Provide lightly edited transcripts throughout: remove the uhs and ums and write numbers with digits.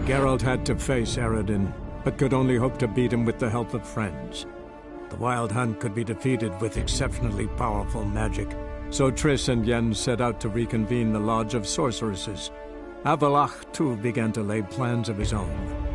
Geralt had to face Eredin, but could only hope to beat him with the help of friends. The Wild Hunt could be defeated with exceptionally powerful magic, so Triss and Yen set out to reconvene the Lodge of Sorceresses. Avallac'h, too, began to lay plans of his own.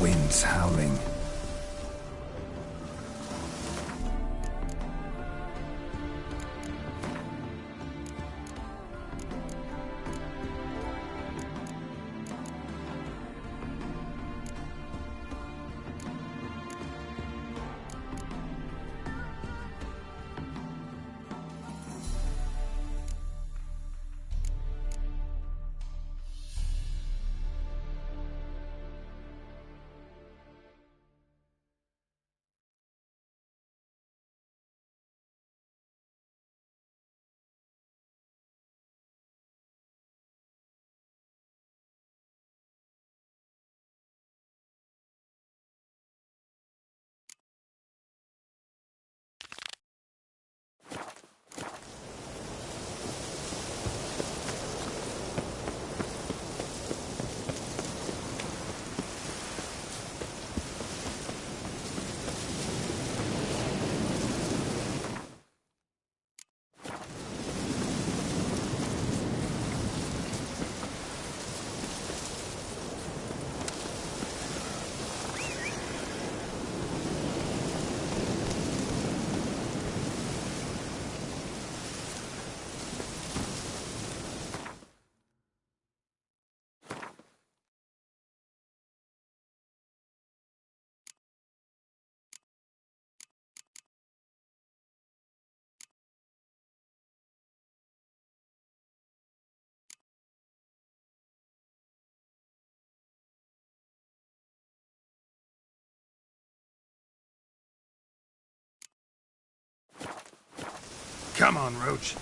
wind's howling. Come on, Roach.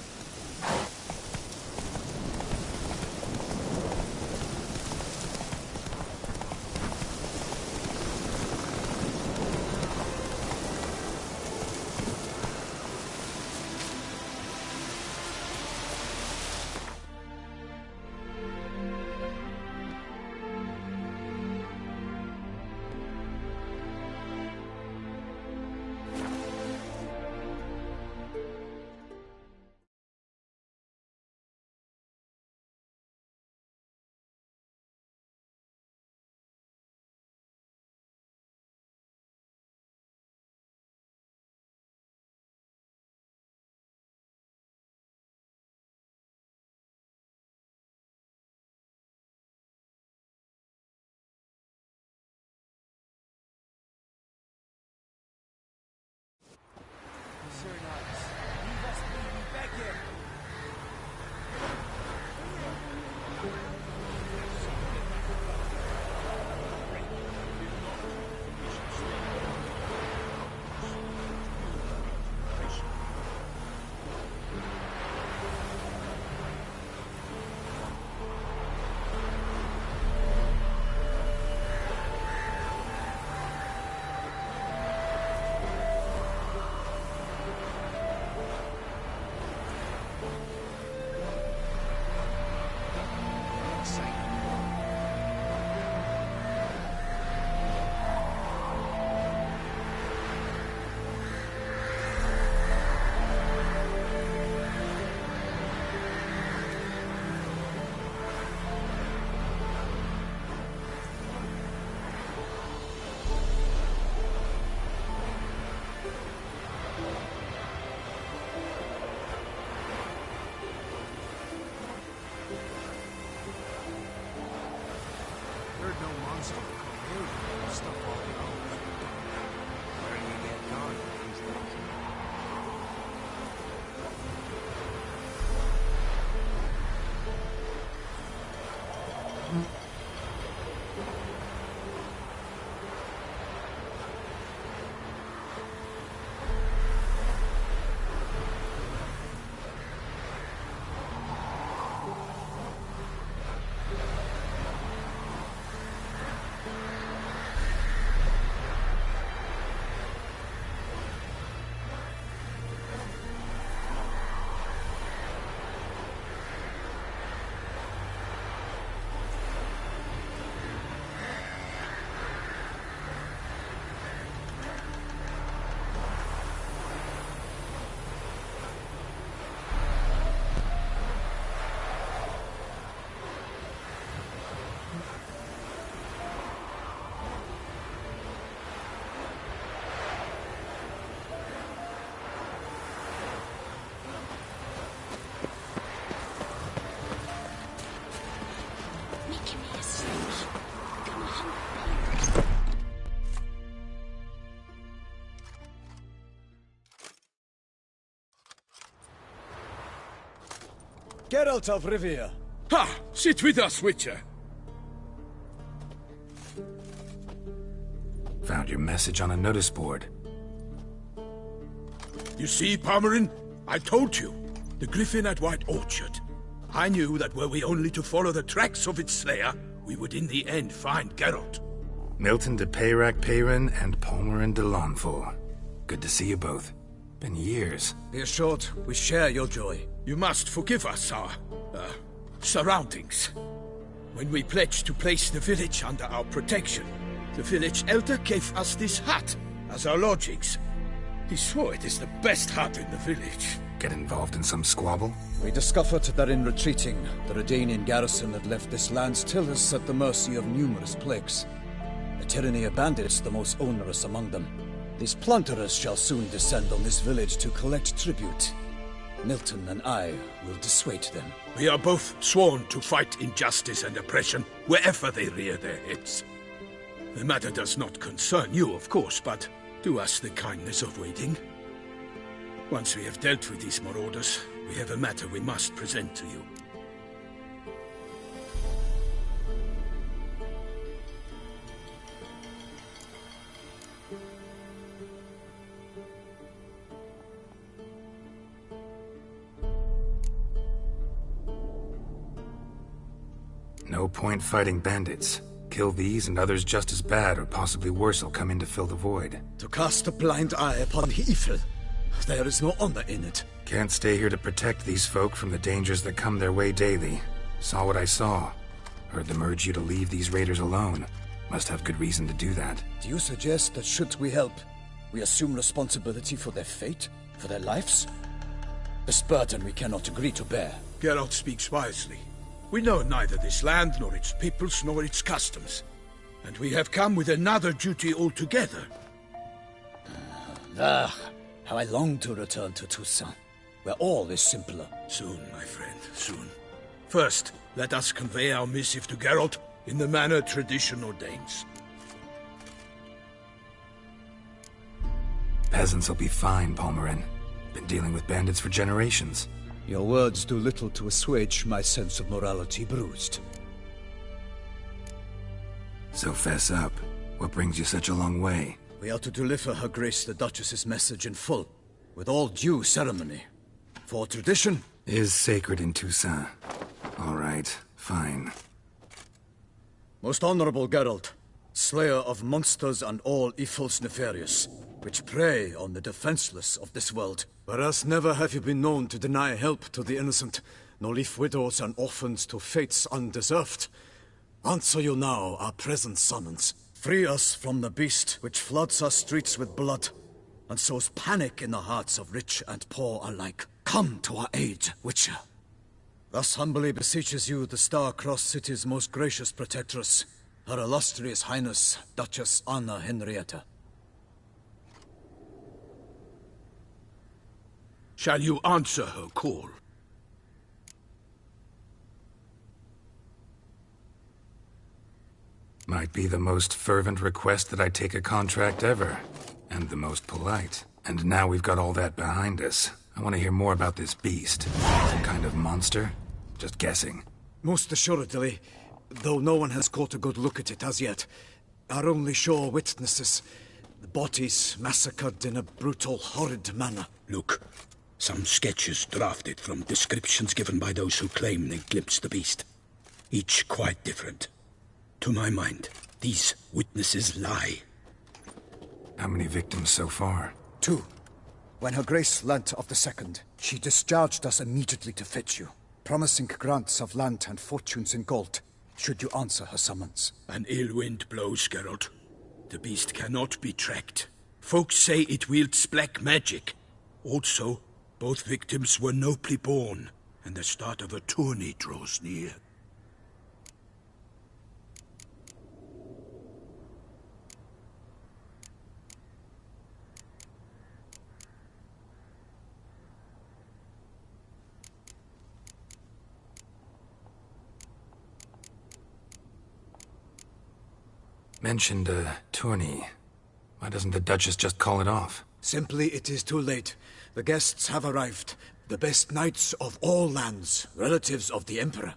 things. Geralt of Rivia. Ha! Sit with us, Witcher. Found your message on a notice board. You see, Palmerin? I told you. The griffin at White Orchard. I knew that were we only to follow the tracks of its slayer, we would in the end find Geralt. Milton de Peyrac Peyrin and Palmerin de Lawnful. Good to see you both. Been years. Be assured, we share your joy. You must forgive us our, surroundings. When we pledged to place the village under our protection, the village elder gave us this hut as our lodgings. He swore it is the best hut in the village. Get involved in some squabble? We discovered that in retreating, the Redanian garrison that left this land still is at the mercy of numerous plagues. The tyranny of bandits the most onerous among them. These plunderers shall soon descend on this village to collect tribute. Milton and I will dissuade them. We are both sworn to fight injustice and oppression wherever they rear their heads. The matter does not concern you, of course, but do us the kindness of waiting. Once we have dealt with these marauders, we have a matter we must present to you. No point fighting bandits. Kill these and others just as bad or possibly worse will come in to fill the void. To cast a blind eye upon the evil. There is no honor in it. Can't stay here to protect these folk from the dangers that come their way daily. Saw what I saw. Heard them urge you to leave these raiders alone. Must have good reason to do that. Do you suggest that should we help, we assume responsibility for their fate? For their lives? This burden we cannot agree to bear. Geralt speaks wisely. We know neither this land, nor its peoples, nor its customs. And we have come with another duty altogether. How I long to return to Toussaint, where all is simpler. Soon, my friend, soon. First, let us convey our missive to Geralt in the manner tradition ordains. Peasants will be fine, Palmerin. Been dealing with bandits for generations. Your words do little to assuage my sense of morality bruised. So fess up. What brings you such a long way? We are to deliver Her Grace the Duchess's message in full, with all due ceremony. For tradition is sacred in Toussaint. All right, fine. Most honorable Geralt, slayer of monsters and all evils nefarious, which prey on the defenseless of this world. Whereas never have you been known to deny help to the innocent, nor leave widows and orphans to fates undeserved. Answer you now our present summons. Free us from the beast which floods our streets with blood, and sows panic in the hearts of rich and poor alike. Come to our aid, Witcher. Thus humbly beseeches you the Star-Crossed City's most gracious protectress, Her Illustrious Highness, Duchess Anna Henrietta. Shall you answer her call? Might be the most fervent request that I take a contract ever. And the most polite. And now we've got all that behind us. I want to hear more about this beast. Some kind of monster? Just guessing. Most assuredly, though no one has caught a good look at it as yet. Our only sure witnesses. The bodies massacred in a brutal, horrid manner. Look. Some sketches drafted from descriptions given by those who claim they glimpsed the beast. Each quite different. To my mind, these witnesses lie. How many victims so far? 2. When Her Grace learnt of the second, she discharged us immediately to fetch you, promising grants of land and fortunes in gold, should you answer her summons. An ill wind blows, Geralt. The beast cannot be tracked. Folks say it wields black magic. Also, both victims were nobly born, and the start of a tourney draws near. mentioned a tourney. Why doesn't the Duchess just call it off? Simply, it is too late. The guests have arrived. The best knights of all lands, relatives of the Emperor.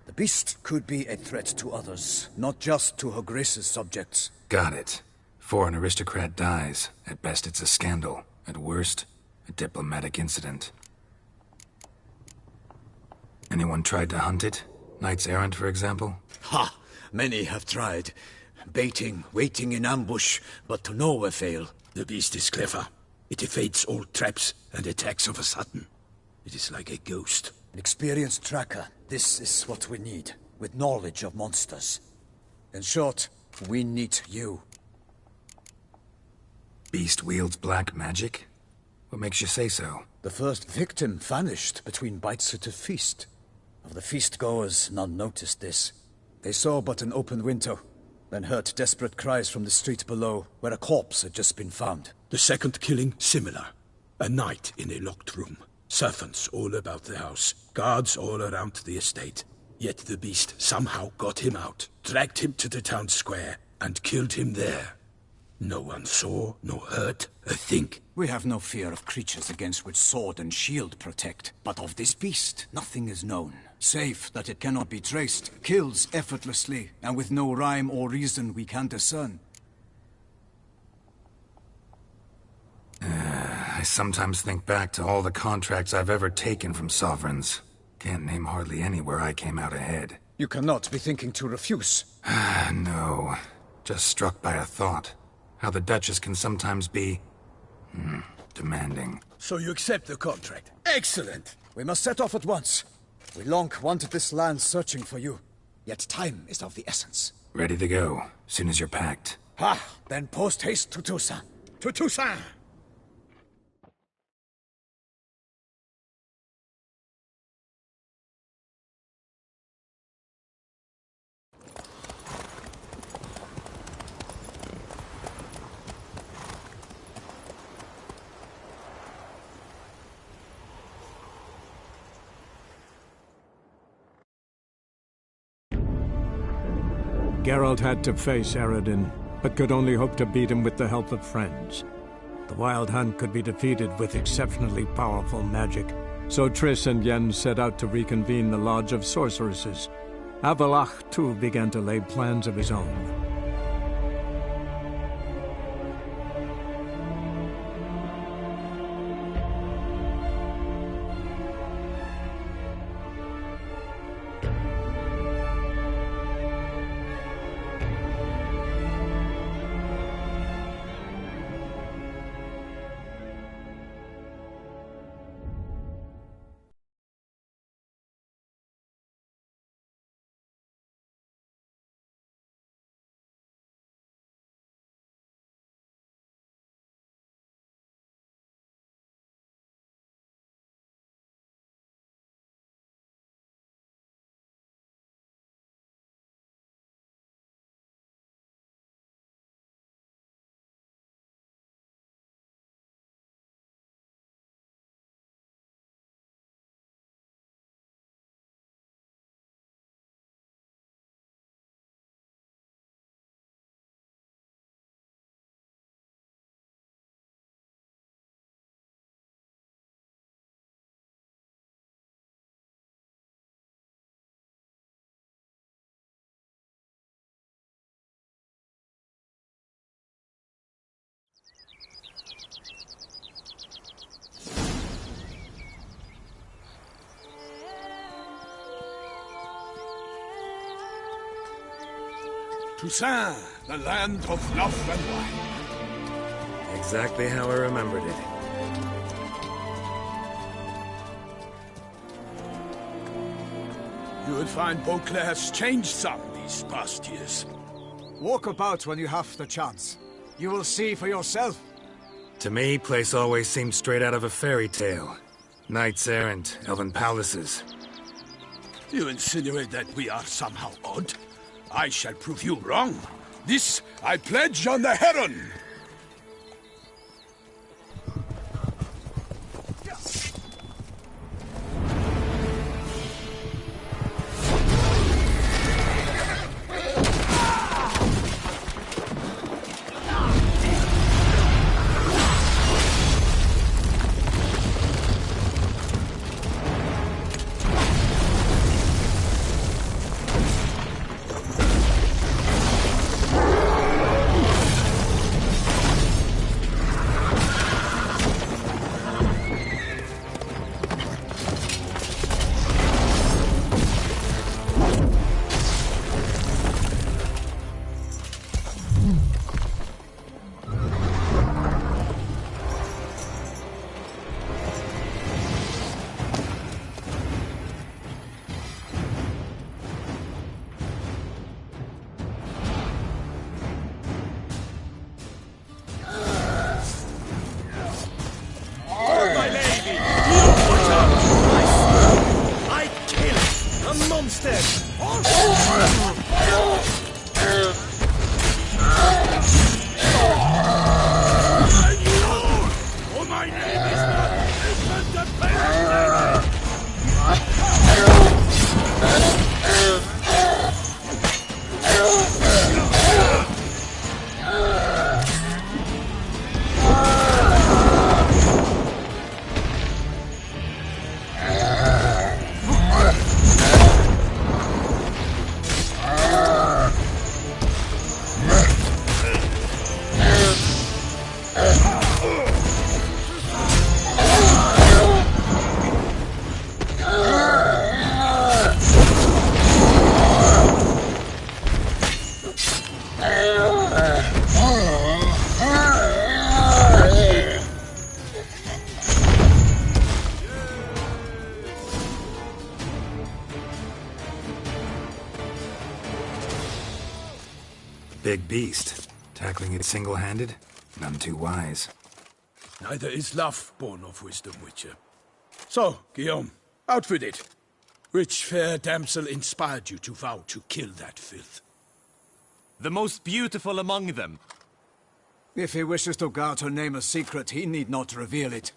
The beast could be a threat to others, not just to Her Grace's subjects. Got it. Before an aristocrat dies, at best it's a scandal. At worst, a diplomatic incident. Anyone tried to hunt it? Knights errant, for example? Ha! Many have tried. Baiting, waiting in ambush, but to no avail. The beast is clever. It evades all traps and attacks of a sudden. It is like a ghost. An experienced tracker. This is what we need, with knowledge of monsters. In short, we need you. Beast wields black magic? What makes you say so? The first victim vanished between bites at a feast. Of the feast-goers, none noticed this. They saw but an open window, then heard desperate cries from the street below, where a corpse had just been found. The second killing, similar. A knight in a locked room. Servants all about the house. Guards all around the estate. Yet the beast somehow got him out, dragged him to the town square, and killed him there. No one saw, nor heard a thing. We have no fear of creatures against which sword and shield protect. But of this beast, nothing is known. Save that it cannot be traced, kills effortlessly, and with no rhyme or reason we can discern. I sometimes think back to all the contracts I've ever taken from sovereigns. Can't name hardly any where I came out ahead. You cannot be thinking to refuse. No. Just struck by a thought. How the Duchess can sometimes be... demanding. So you accept the contract. Excellent! We must set off at once. We long wanted this land searching for you. Yet time is of the essence. Ready to go, soon as you're packed. Ha! Then post-haste to Toussaint. To Toussaint! Geralt had to face Eredin, but could only hope to beat him with the help of friends. The Wild Hunt could be defeated with exceptionally powerful magic, so Triss and Yen set out to reconvene the Lodge of Sorceresses. Avallac'h, too, began to lay plans of his own. Toussaint, the land of love and wine. Exactly how I remembered it. You will find Beauclair has changed some these past years. Walk about when you have the chance. You will see for yourself. To me, place always seemed straight out of a fairy tale. Knights errant, elven palaces. You insinuate that we are somehow odd? I shall prove you wrong. This I pledge on the Heron! big beast. Tackling it single-handed? None too wise. Neither is love born of wisdom, Witcher. So, Guillaume, out with it. Which fair damsel inspired you to vow to kill that filth? The most beautiful among them. If he wishes to guard her name a secret, he need not reveal it.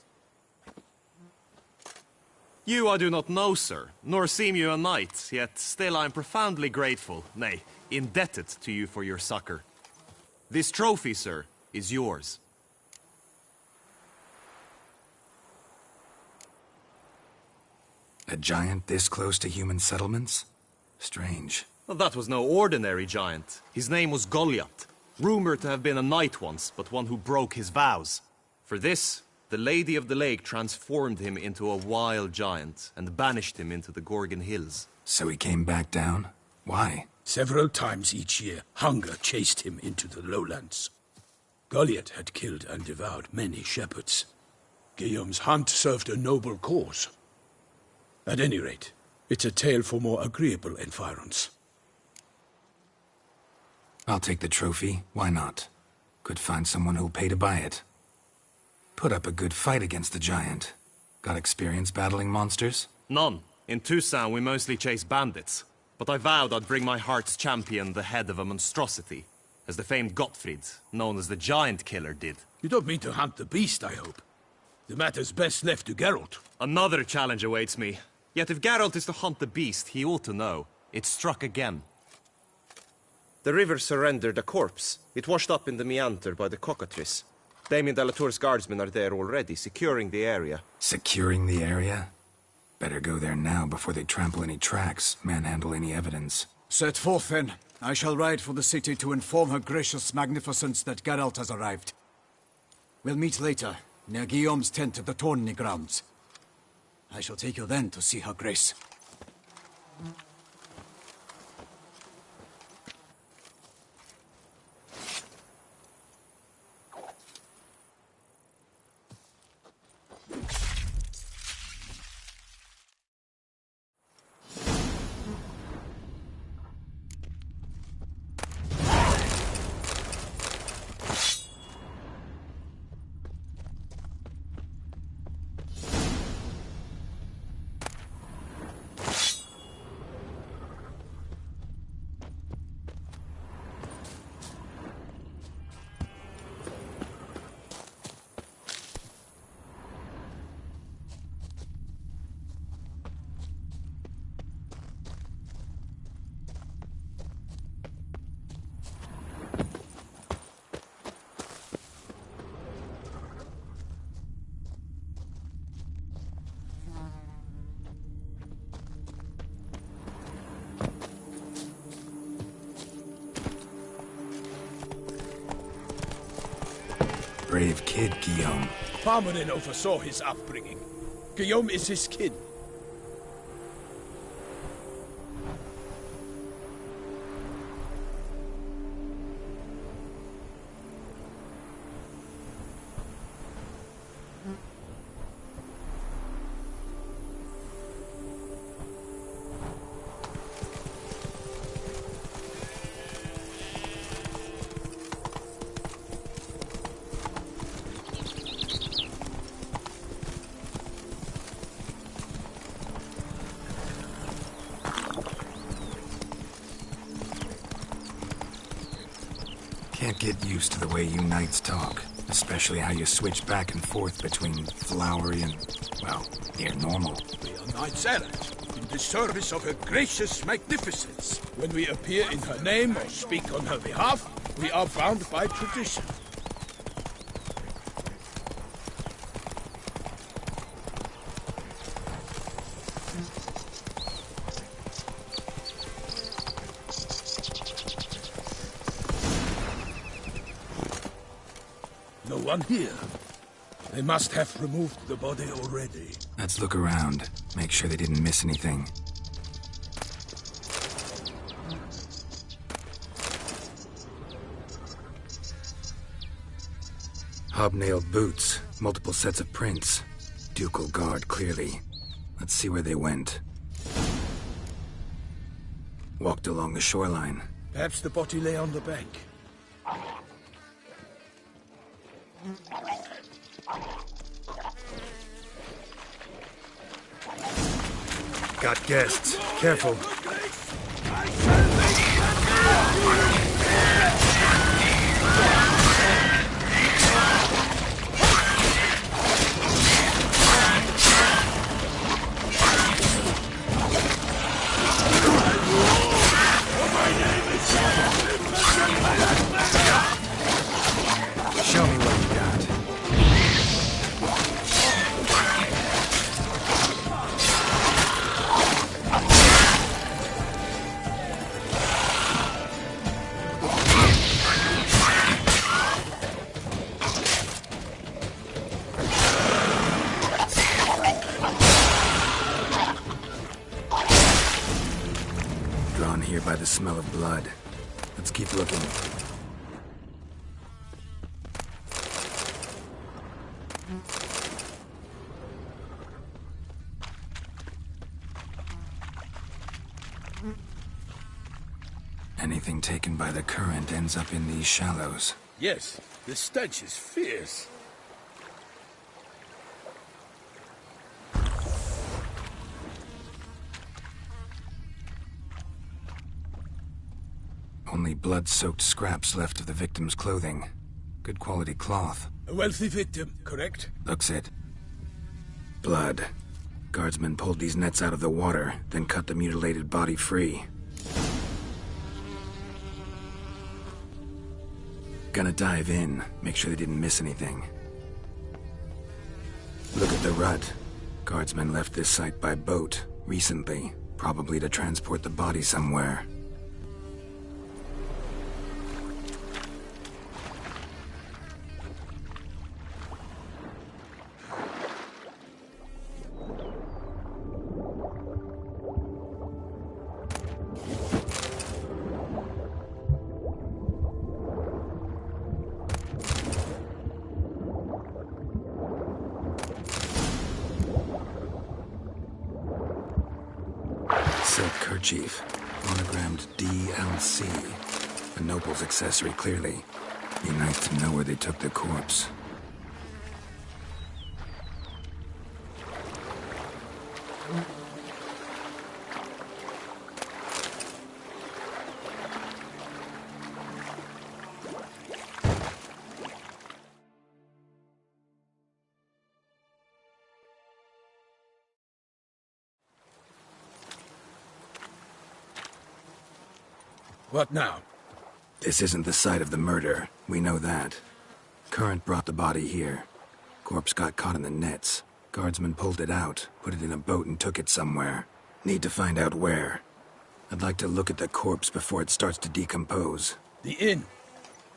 You I do not know, sir, nor seem you a knight, yet still I am profoundly grateful, nay, indebted to you for your succor. This trophy, sir, is yours. A giant this close to human settlements? Strange. Well, that was no ordinary giant. His name was Goliath, rumored to have been a knight once, but one who broke his vows. For this, the Lady of the Lake transformed him into a wild giant and banished him into the Gorgon Hills. So he came back down? Why? Several times each year, hunger chased him into the lowlands. Goliath had killed and devoured many shepherds. Guillaume's hunt served a noble cause. At any rate, it's a tale for more agreeable environs. I'll take the trophy. Why not? Could find someone who'll pay to buy it. Put up a good fight against the giant. Got experience battling monsters? None. In Toussaint we mostly chase bandits. But I vowed I'd bring my heart's champion the head of a monstrosity, as the famed Gottfried, known as the Giant Killer, did. You don't mean to hunt the beast, I hope. The matter's best left to Geralt. Another challenge awaits me. Yet if Geralt is to hunt the beast, he ought to know. It struck again. The river surrendered a corpse. It washed up in the meander by the cockatrice. Damien Delatour's guardsmen are there already, securing the area. Securing the area? Better go there now before they trample any tracks, manhandle any evidence. Set forth, then. I shall ride for the city to inform her gracious magnificence that Geralt has arrived. We'll meet later, near Guillaume's tent at the Tourney grounds. I shall take you then to see her grace. Brave kid, Guillaume. Parmanin oversaw his upbringing. Guillaume is his kin. Can't get used to the way you knights talk, especially how you switch back and forth between flowery and, well, near normal. We are knights errant, in the service of her gracious magnificence. When we appear in her name or speak on her behalf, we are bound by tradition. No one here. They must have removed the body already. Let's look around. Make sure they didn't miss anything. Hobnailed boots, multiple sets of prints. Ducal guard, clearly. Let's see where they went. Walked along the shoreline. Perhaps the body lay on the bank. Got guests. Careful. Show me what you got. Drawn here by the smell of blood. Let's keep looking. Anything taken by the current ends up in these shallows. Yes, the stench is fierce. Only blood-soaked scraps left of the victim's clothing. Good quality cloth. A wealthy victim, correct? Looks it. Blood. Guardsmen pulled these nets out of the water, then cut the mutilated body free. Gonna dive in, make sure they didn't miss anything. Look at the rut. Guardsmen left this site by boat, recently, probably to transport the body somewhere. Silk kerchief, monogrammed DLC. A noble's accessory, clearly. Be nice to know where they took the corpse. What now? This isn't the site of the murder. We know that. Current brought the body here. Corpse got caught in the nets. Guardsmen pulled it out, put it in a boat and took it somewhere. Need to find out where. I'd like to look at the corpse before it starts to decompose. The inn.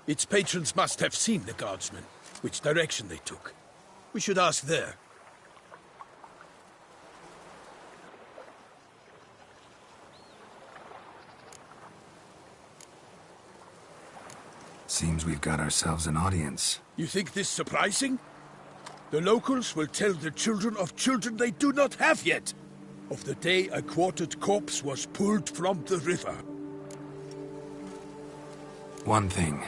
Its patrons must have seen the guardsmen. Which direction they took. We should ask there. Seems we've got ourselves an audience. You think this surprising? The locals will tell the children of children they do not have yet. Of the day a quartered corpse was pulled from the river. One thing.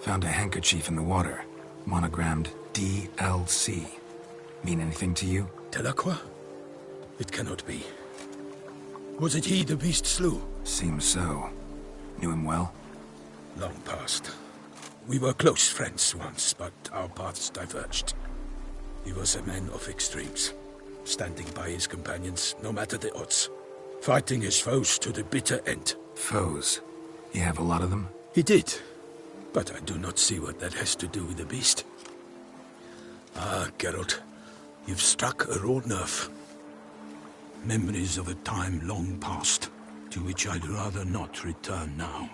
Found a handkerchief in the water. Monogrammed DLC. Mean anything to you? Delacroix? It cannot be. Was it he the beast slew? Seems so. Knew him well? Long past. We were close friends once, but our paths diverged. He was a man of extremes, standing by his companions no matter the odds, fighting his foes to the bitter end. Foes? You have a lot of them? He did, but I do not see what that has to do with the beast. Ah, Geralt, you've struck a raw nerve. Memories of a time long past, to which I'd rather not return now.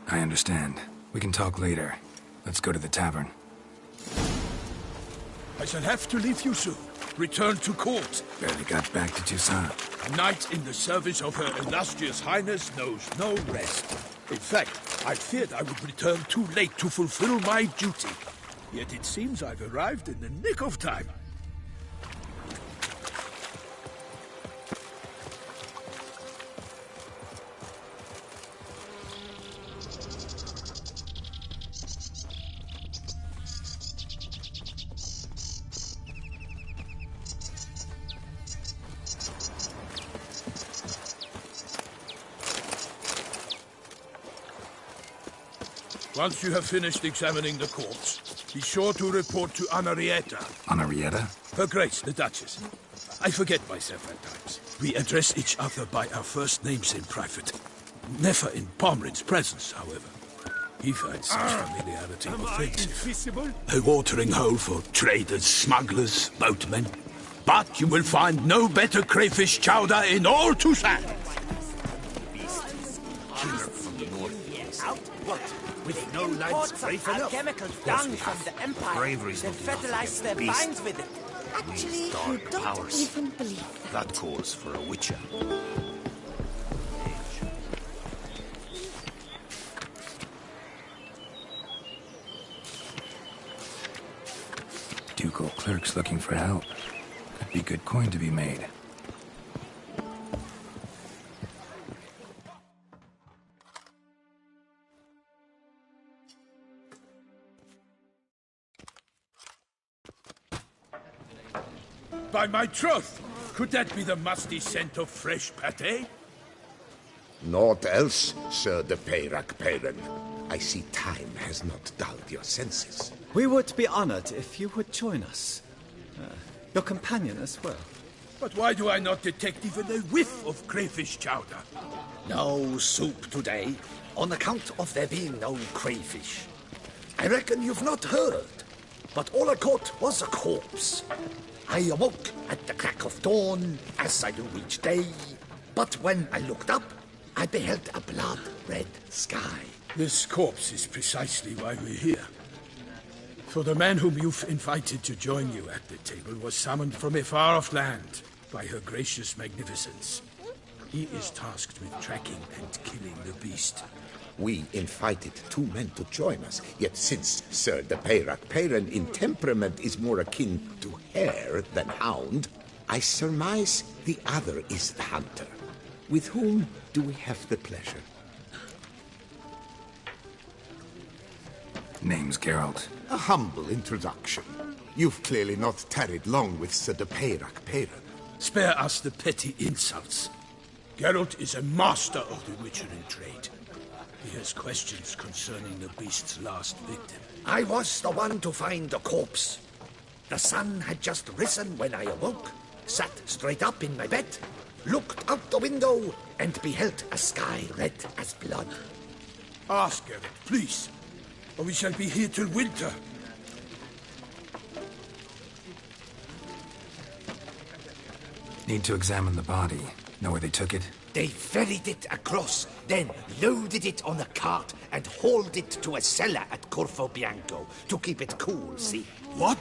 I understand. We can talk later. Let's go to the tavern. I shall have to leave you soon. Return to court. Barely got back to Toussaint. A knight in the service of Her Illustrious Highness knows no rest. In fact, I feared I would return too late to fulfill my duty. Yet it seems I've arrived in the nick of time. Once you have finished examining the corpse, be sure to report to Anarietta. Anarietta? Her Grace, the Duchess. I forget myself at times. We address each other by our first names in private. Never in Pomrin's presence, however. He finds such familiarity offensive. A watering hole for traders, smugglers, boatmen. But you will find no better crayfish chowder in all Tucson. Killer from the north. Out? What? With no lights brave enough? Chemicals done from the Empire. Bravery's They not enough fertilize to their beast. vines with it. Actually, Dark you don't powers. even believe that. That calls for a witcher. Ducal clerks looking for help. Could be good coin to be made. By my troth, could that be the musty scent of fresh pate? Naught else, Sir de Peyrac Peyran. I see time has not dulled your senses. We would be honored if you would join us. Your companion as well. But why do I not detect even a whiff of crayfish chowder? No soup today, on account of there being no crayfish. I reckon you've not heard, but all I caught was a corpse. I awoke at the crack of dawn, as I do each day, but when I looked up, I beheld a blood-red sky. This corpse is precisely why we're here. For the man whom you've invited to join you at the table was summoned from a far-off land by her gracious magnificence. He is tasked with tracking and killing the beast. We invited two men to join us, yet since Sir de Peyrac Peyran in temperament is more akin to hare than hound, I surmise the other is the hunter. With whom do we have the pleasure? Name's Geralt. A humble introduction. You've clearly not tarried long with Sir de Peyrac Peyran. Spare us the petty insults. Geralt is a master of the witchering trade. He has questions concerning the beast's last victim. I was the one to find the corpse. The sun had just risen when I awoke, sat straight up in my bed, looked out the window, and beheld a sky red as blood. Ask Geralt, please, or we shall be here till winter. Need to examine the body. Know where they took it? They ferried it across, then loaded it on a cart and hauled it to a cellar at Corvo Bianco to keep it cool, see? What?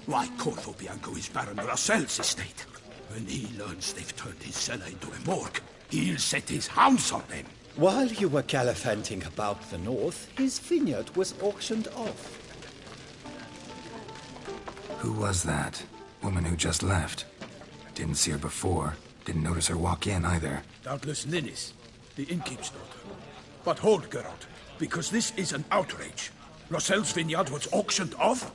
Why, Corvo Bianco is Baron Russell's estate. When he learns they've turned his cellar into a morgue, he'll set his hounds on them. While you were gallivanting about the north, his vineyard was auctioned off. Who was that? Woman who just left. Didn't see her before. Didn't notice her walk in either. Doubtless Ninnis, the innkeep's daughter. But hold, Geralt, because this is an outrage. Russell's vineyard was auctioned off?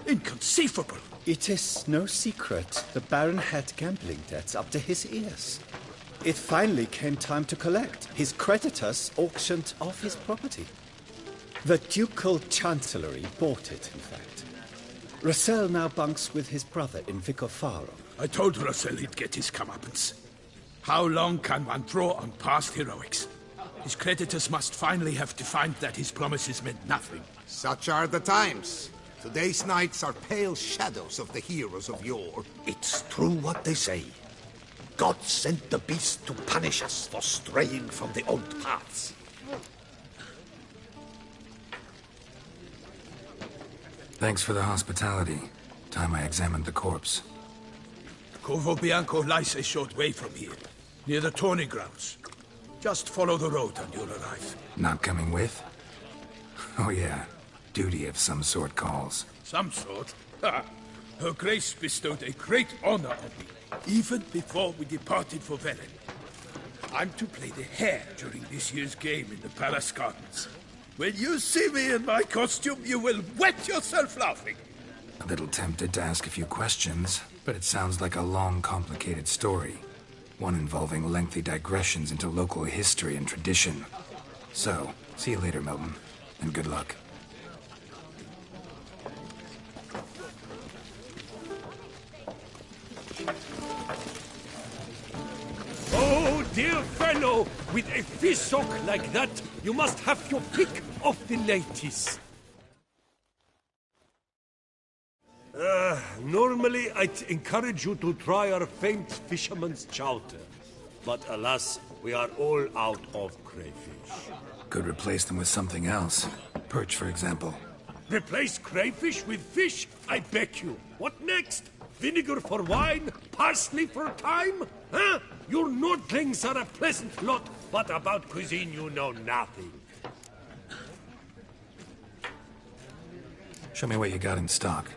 Inconceivable. It is no secret the Baron had gambling debts up to his ears. It finally came time to collect. His creditors auctioned off his property. The Ducal Chancellery bought it, in fact. Russell now bunks with his brother in Vicofaro. I told Russell he'd get his comeuppance. How long can one draw on past heroics? His creditors must finally have defined that his promises meant nothing. Such are the times. Today's knights are pale shadows of the heroes of yore. It's true what they say. God sent the beast to punish us for straying from the old paths. Thanks for the hospitality. Time I examined the corpse. Corvo Bianco lies a short way from here, near the tourney grounds. Just follow the road and you'll arrive. Not coming with? Oh yeah, duty of some sort calls. Some sort? Ha! Her Grace bestowed a great honor on me, even before we departed for Velen. I'm to play the hare during this year's game in the palace gardens. When you see me in my costume, you will wet yourself laughing. A little tempted to ask a few questions, but it sounds like a long, complicated story. One involving lengthy digressions into local history and tradition. So, see you later, Milton. and good luck. Oh, dear fellow, with a fish hook like that, you must have your pick of the latest. Normally, I'd encourage you to try our famed fisherman's chowder. But alas, we are all out of crayfish. Could replace them with something else. Perch, for example. Replace crayfish with fish? I beg you. What next? Vinegar for wine? Parsley for thyme? Huh? Your Nordlings are a pleasant lot, but about cuisine you know nothing. Show me what you got in stock.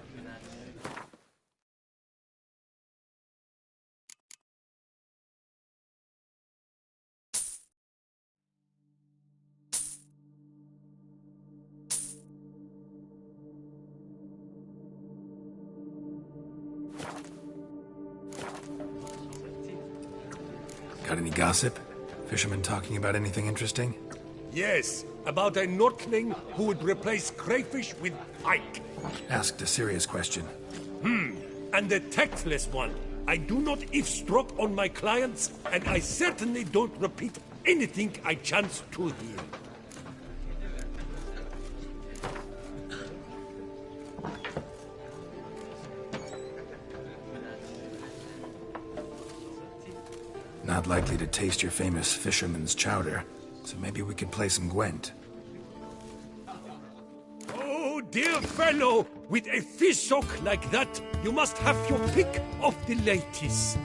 Got any gossip? Fishermen talking about anything interesting? Yes, about a Nordling who would replace crayfish with pike. Asked a serious question. And a tactless one. I do not eavesdrop on my clients, and I certainly don't repeat anything I chance to hear. Not likely to taste your famous fisherman's chowder, so maybe we could play some Gwent. Oh, dear fellow, with a fish hook like that, you must have your pick of the latest.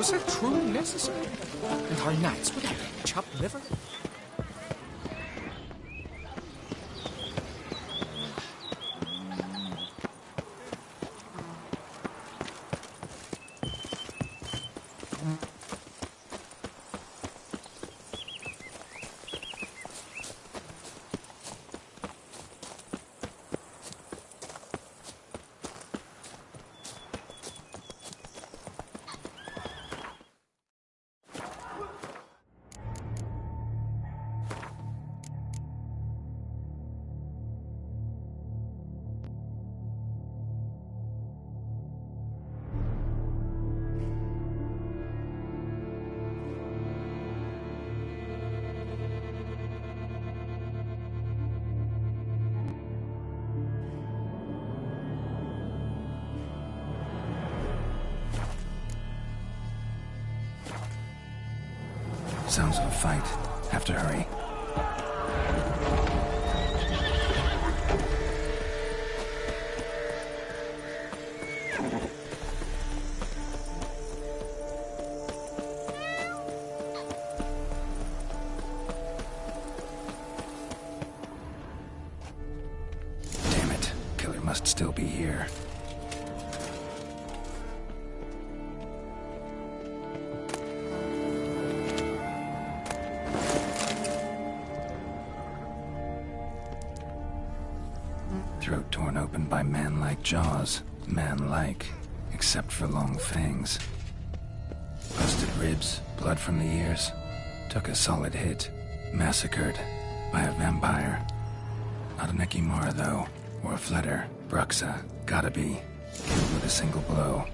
Was that truly necessary? And our knights would have chopped liver? Sounds of a fight. Have to hurry. Damn it. Killer must still be here. Throat torn open by man-like jaws. Man-like, except for long fangs. Busted ribs, blood from the ears. Took a solid hit. Massacred by a vampire. Not an Ekimara, though, or a Fletter. Bruxa, gotta be. Killed with a single blow.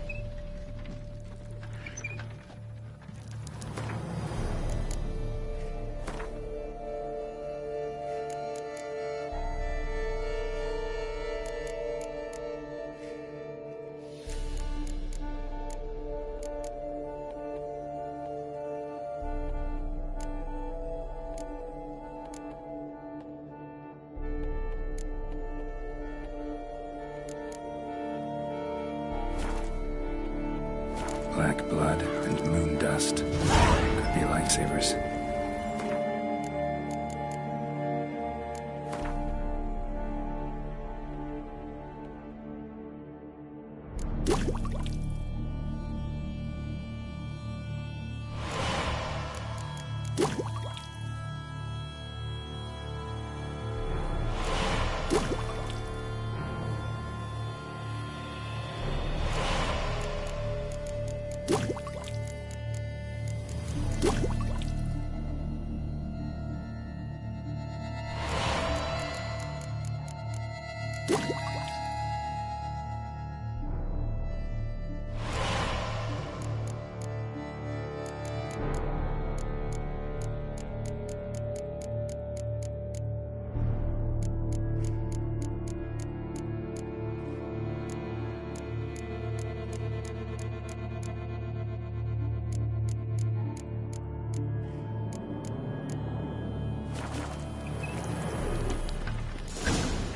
Black blood and moon dust. Could be lifesavers.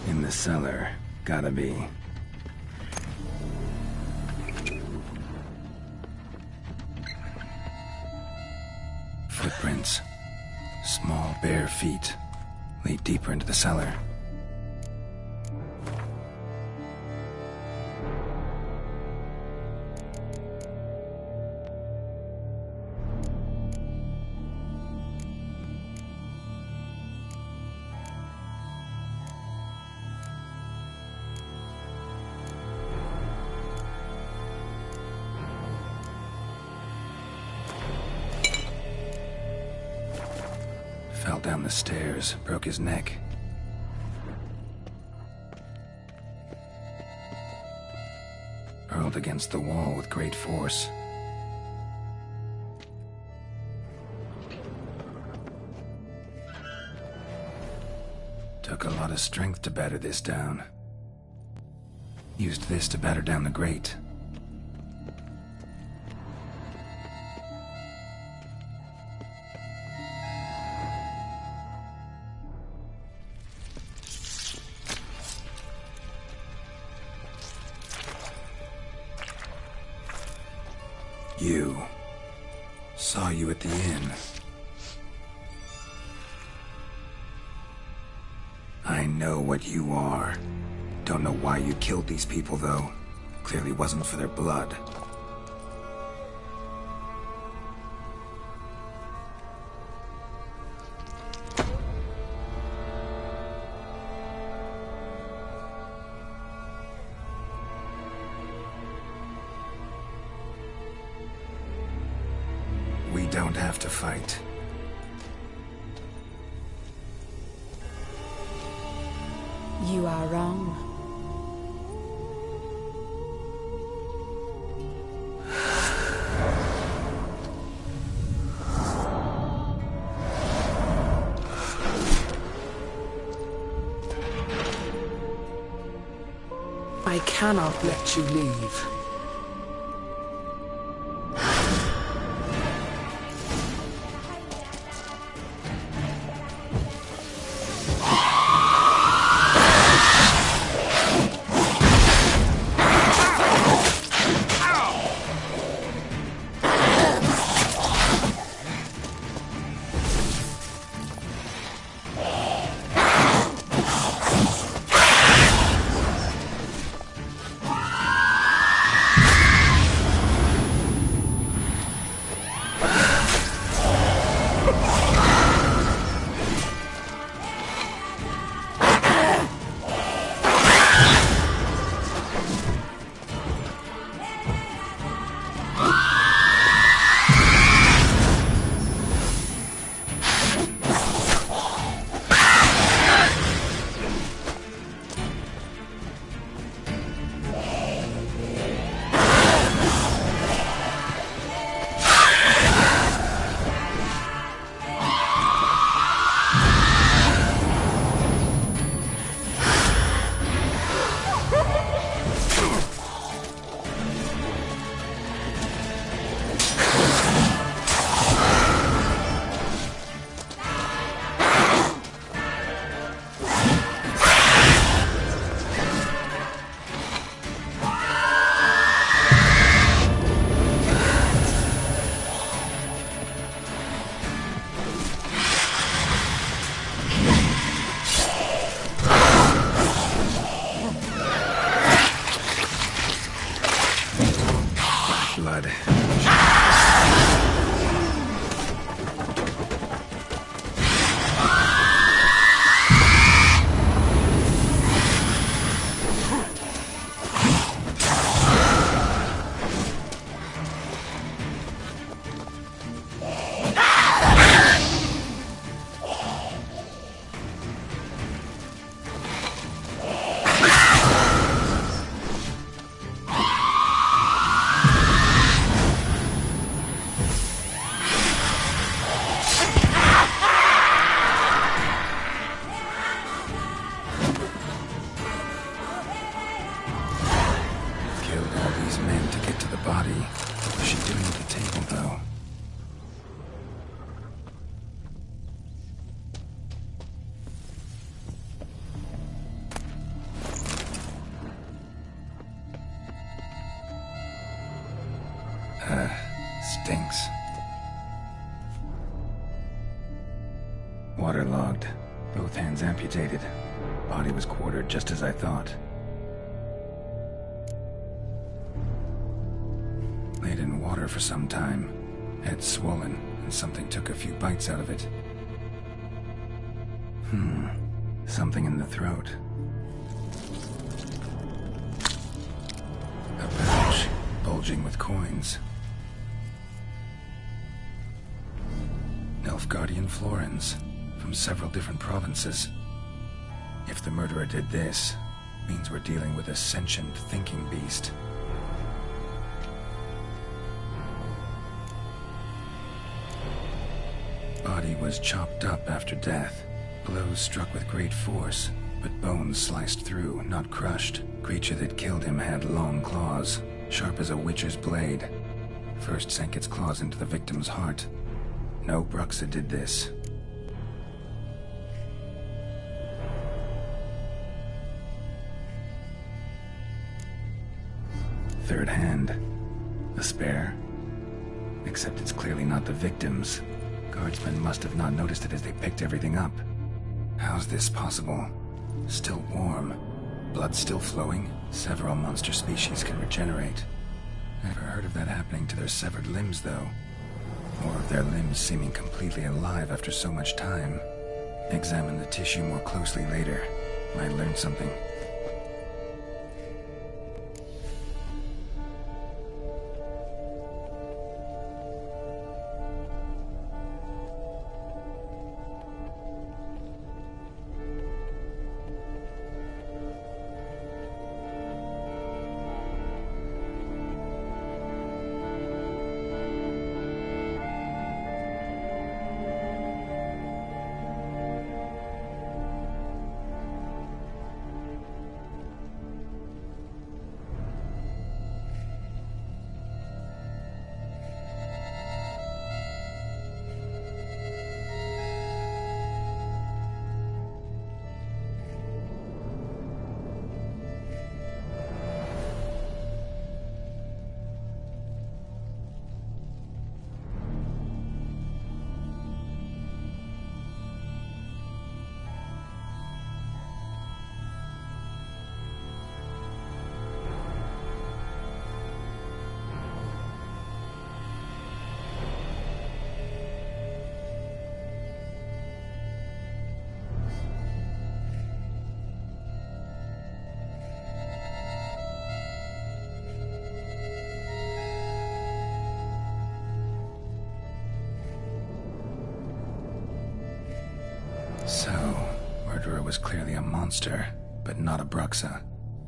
In the cellar, gotta be. Footprints. Small, bare feet. Lead deeper into the cellar. Fell down the stairs, broke his neck. Hurled against the wall with great force. Took a lot of strength to batter this down. Used this to batter down the grate. You Saw you at the inn. I know what you are. Don't know why you killed these people, though. Clearly wasn't for their blood. We don't have to fight. You are wrong. I cannot let you leave. Blood. Stinks. Waterlogged. Both hands amputated. Body was quartered just as I thought. Laid in water for some time. Head swollen, and something took a few bites out of it. Something in the throat. A pouch, bulging with coins. Nilfgaardian florins, from several different provinces. If the murderer did this, means we're dealing with a sentient thinking beast. Body was chopped up after death. Blows struck with great force, but bones sliced through, not crushed. Creature that killed him had long claws, sharp as a witcher's blade. First sank its claws into the victim's heart. No Bruxa did this. Third hand. A spare. Except it's clearly not the victims. Guardsmen must have not noticed it as they picked everything up. How's this possible? Still warm. Blood still flowing? Several monster species can regenerate. Never heard of that happening to their severed limbs, though. Or of their limbs seeming completely alive after so much time. Examine the tissue more closely later. Might learn something. So, murderer was clearly a monster, but not a Bruxa.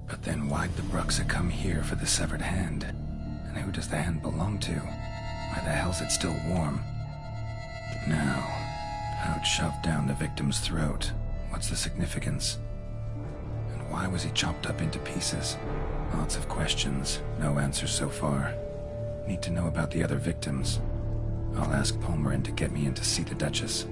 But then why'd the Bruxa come here for the severed hand? And who does the hand belong to? Why the hell's it still warm? Now, how'd shoved down the victim's throat? What's the significance? And why was he chopped up into pieces? Lots of questions, no answers so far. Need to know about the other victims. I'll ask Palmerin to get me in to see the Duchess.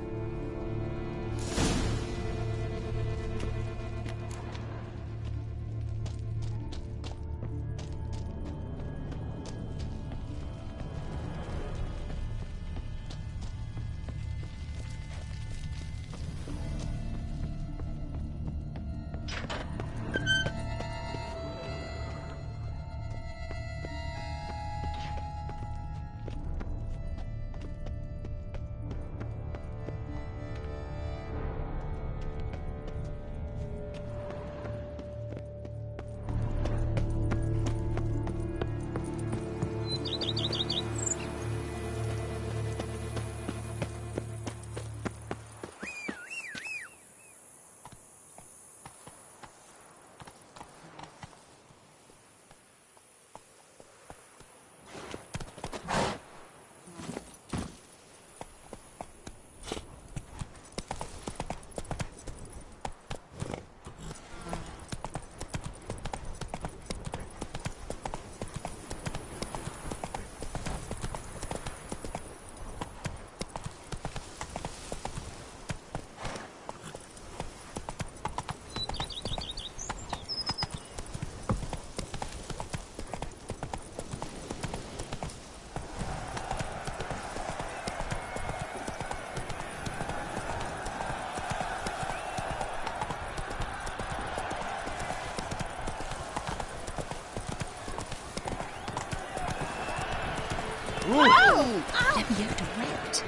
Let me out direct.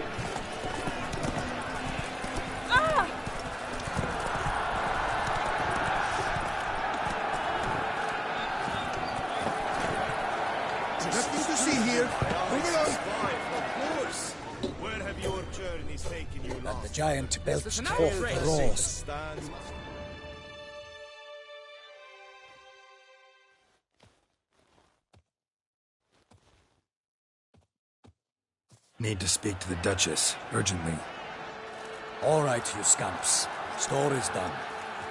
Nothing to see here. Move along. Where have your journeys taken you And the giant belched forth the roars. Need to speak to the Duchess, urgently. All right, you scamps. Story's done.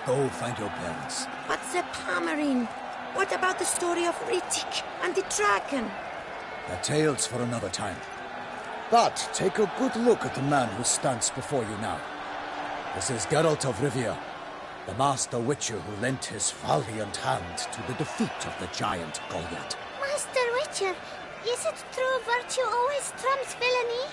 Go find your parents. But Sir Palmerin, what about the story of Rittik and the dragon? The tale's for another time. But take a good look at the man who stands before you now. This is Geralt of Rivia, the master witcher who lent his valiant hand to the defeat of the giant Goliath. Master Witcher, Is it true virtue always trumps villainy?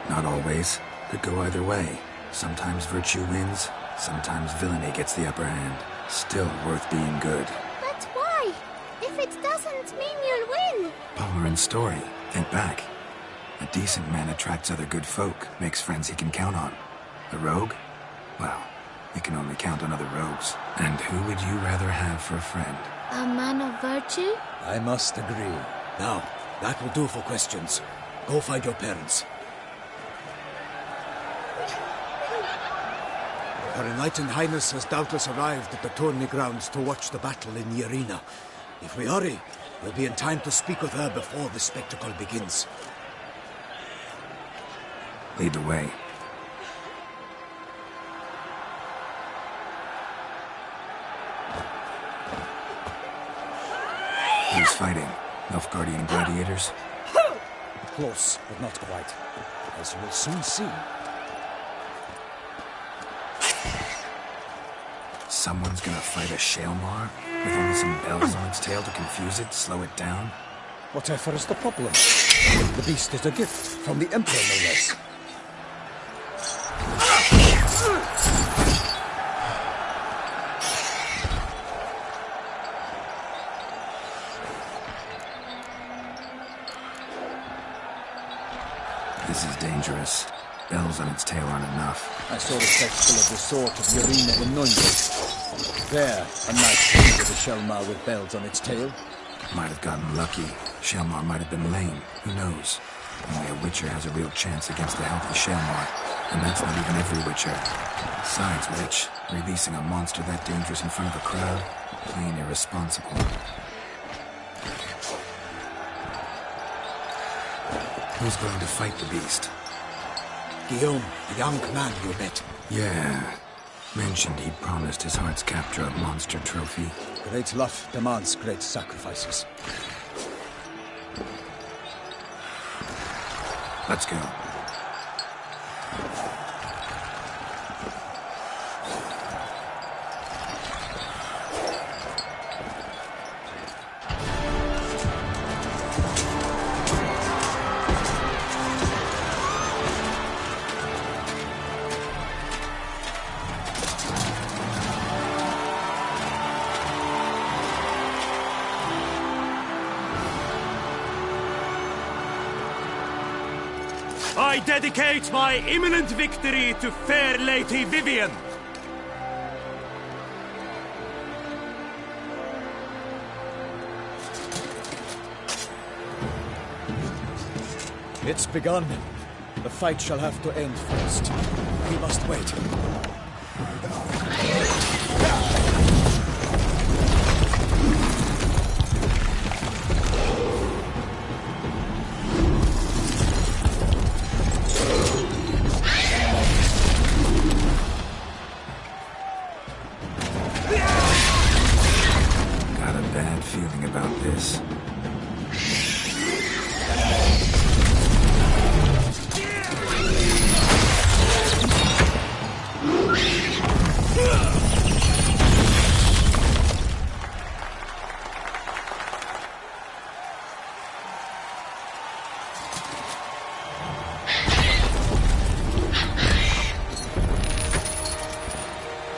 Not always. Could go either way. Sometimes virtue wins, sometimes villainy gets the upper hand. Still worth being good. But why? If it doesn't mean you'll win. Power and story. Think back. A decent man attracts other good folk, makes friends he can count on. A rogue? Well, he can only count on other rogues. And who would you rather have for a friend? A man of virtue? I must agree. Now, that will do for questions. Go find your parents. Her Enlightened Highness has doubtless arrived at the tourney grounds to watch the battle in the arena. If we hurry, we'll be in time to speak with her before the spectacle begins. Lead the way. Who's fighting? Nilfgaardian gladiators? Close, but not quite. As you will soon see. Someone's gonna fight a Shaelmar? With only some bells on its tail to confuse it, slow it down? Whatever is the problem? The beast is a gift from the Emperor, no less. This is dangerous. Bells on its tail aren't enough. I saw the spectacle of the sword of the arena in Nunez. There, a knight came with a Shaelmar with bells on its tail. Might have gotten lucky. Shaelmar might have been lame. Who knows? Only a Witcher has a real chance against a healthy Shaelmar. And that's not even every Witcher. Besides which, releasing a monster that dangerous in front of a crowd? Plain irresponsible. Who's going to fight the beast? Guillaume, the young man you met. Yeah. Mentioned he'd promised his heart's captor a monster trophy. Great love demands great sacrifices. Let's go. I dedicate my imminent victory to fair Lady Vivian. It's begun. The fight shall have to end first. We must wait. Got a bad feeling about this.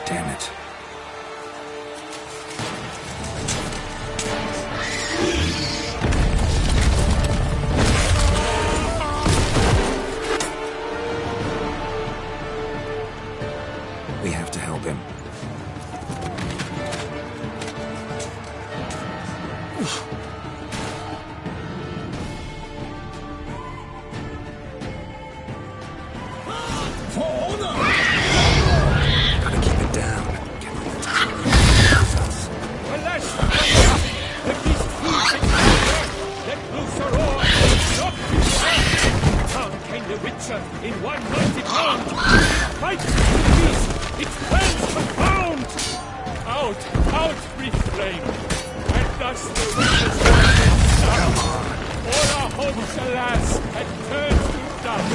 Damn it. We have to help him. Gotta keep it down. Can't let it us. Alas, the beast flees its let loose her roar, drop his head. Down came the Witcher in one mighty pound. Fight the beast, its fangs confound. Out, brief flame, and thus the Witcher's hand. Come on. All our hopes, alas, had turned to dust.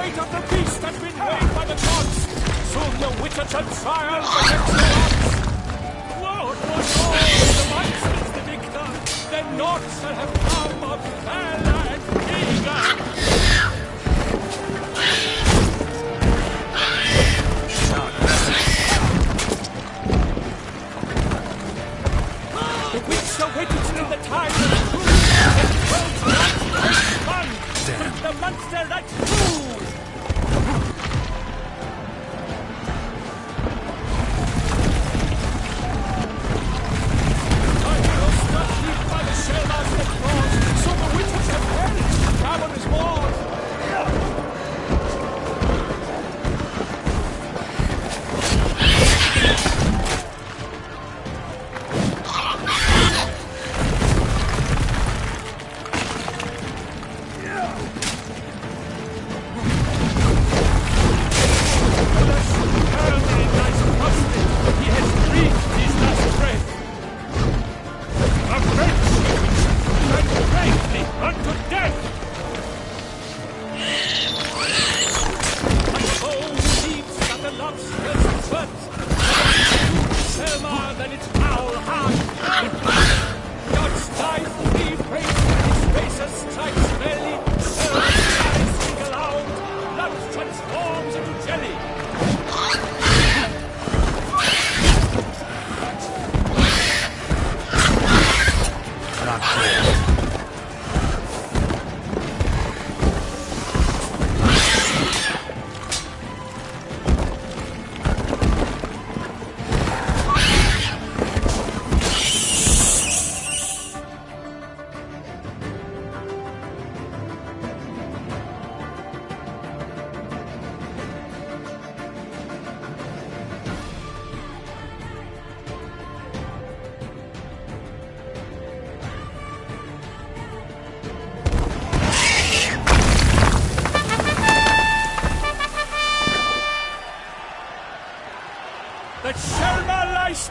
fate of the beast has been weighed by the gods. Soon the witcher shall triumph against the odds. Lord, was all the monsters the victor, then naught shall have come of Valor and Vigor. The witch awaited till the time of truth, and world's light was fun. The monster that proves. By the shell of the claws, so the witches have perished, travel is more.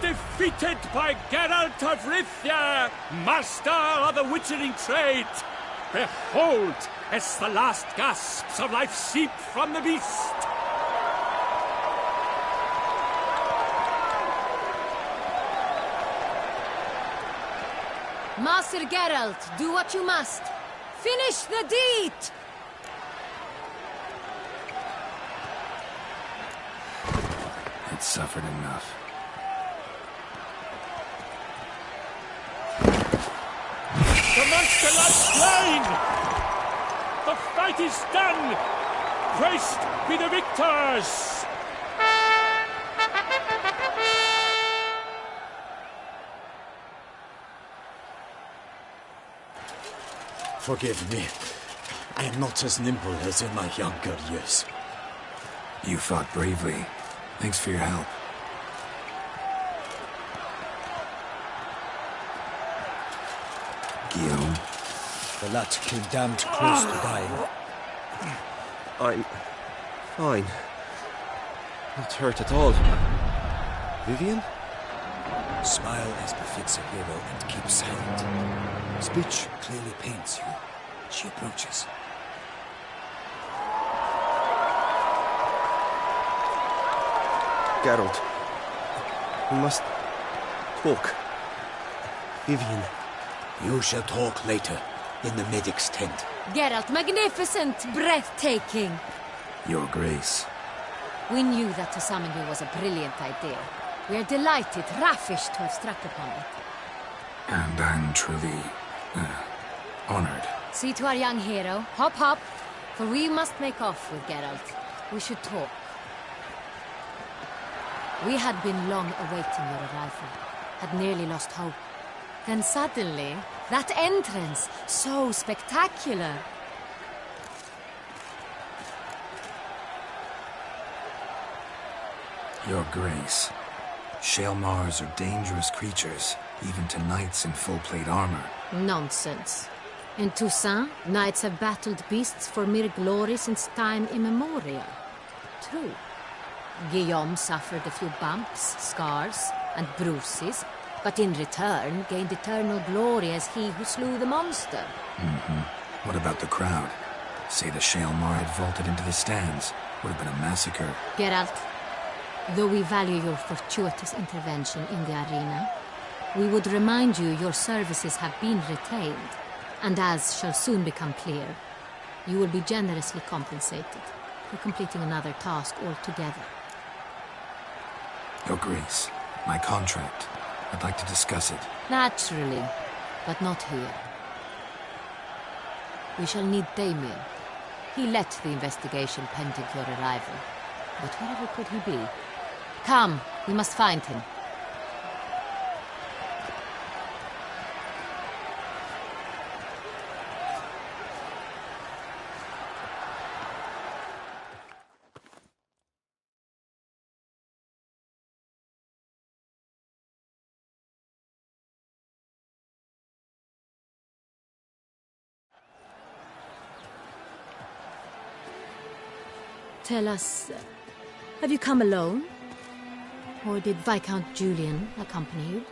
Defeated by Geralt of Rithia, master of the witchering trade. Behold, as the last gasps of life seep from the beast. Master Geralt, do what you must. Finish the deed! It's suffered enough. The monster lies slain! The fight is done! Praised be the victors! Forgive me. I am not as nimble as in my younger years. You fought bravely. Thanks for your help. Guillaume. The lad came damned close to dying. I'm fine. Not hurt at all. Vivian? Smile as befits a hero and keep silent. Speech clearly pains you. She approaches. Geralt, we must talk. Vivian. You shall talk later, in the medic's tent. Geralt, magnificent, breathtaking. Your Grace. We knew that to summon you was a brilliant idea. We are delighted, ravished to have struck upon it. And I'm truly honored. See to our young hero. Hop, hop. For we must make off with Geralt. We should talk. We had been long awaiting your arrival. Had nearly lost hope. Then suddenly, that entrance, so spectacular. Your Grace. Shaelmars are dangerous creatures, even to knights in full plate armor. Nonsense. In Toussaint, knights have battled beasts for mere glory since time immemorial. True. Guillaume suffered a few bumps, scars, and bruises, but in return gained eternal glory as he who slew the monster. What about the crowd? Say the Shaelmar had vaulted into the stands. Would have been a massacre. Geralt, though we value your fortuitous intervention in the arena, we would remind you your services have been retained, and as shall soon become clear, you will be generously compensated for completing another task altogether. Your Grace, my contract. I'd like to discuss it. Naturally, but not here. We shall need Damien. He led the investigation pending your arrival. But wherever could he be? Come, we must find him. Tell us, have you come alone? Or did Viscount Julian accompany you?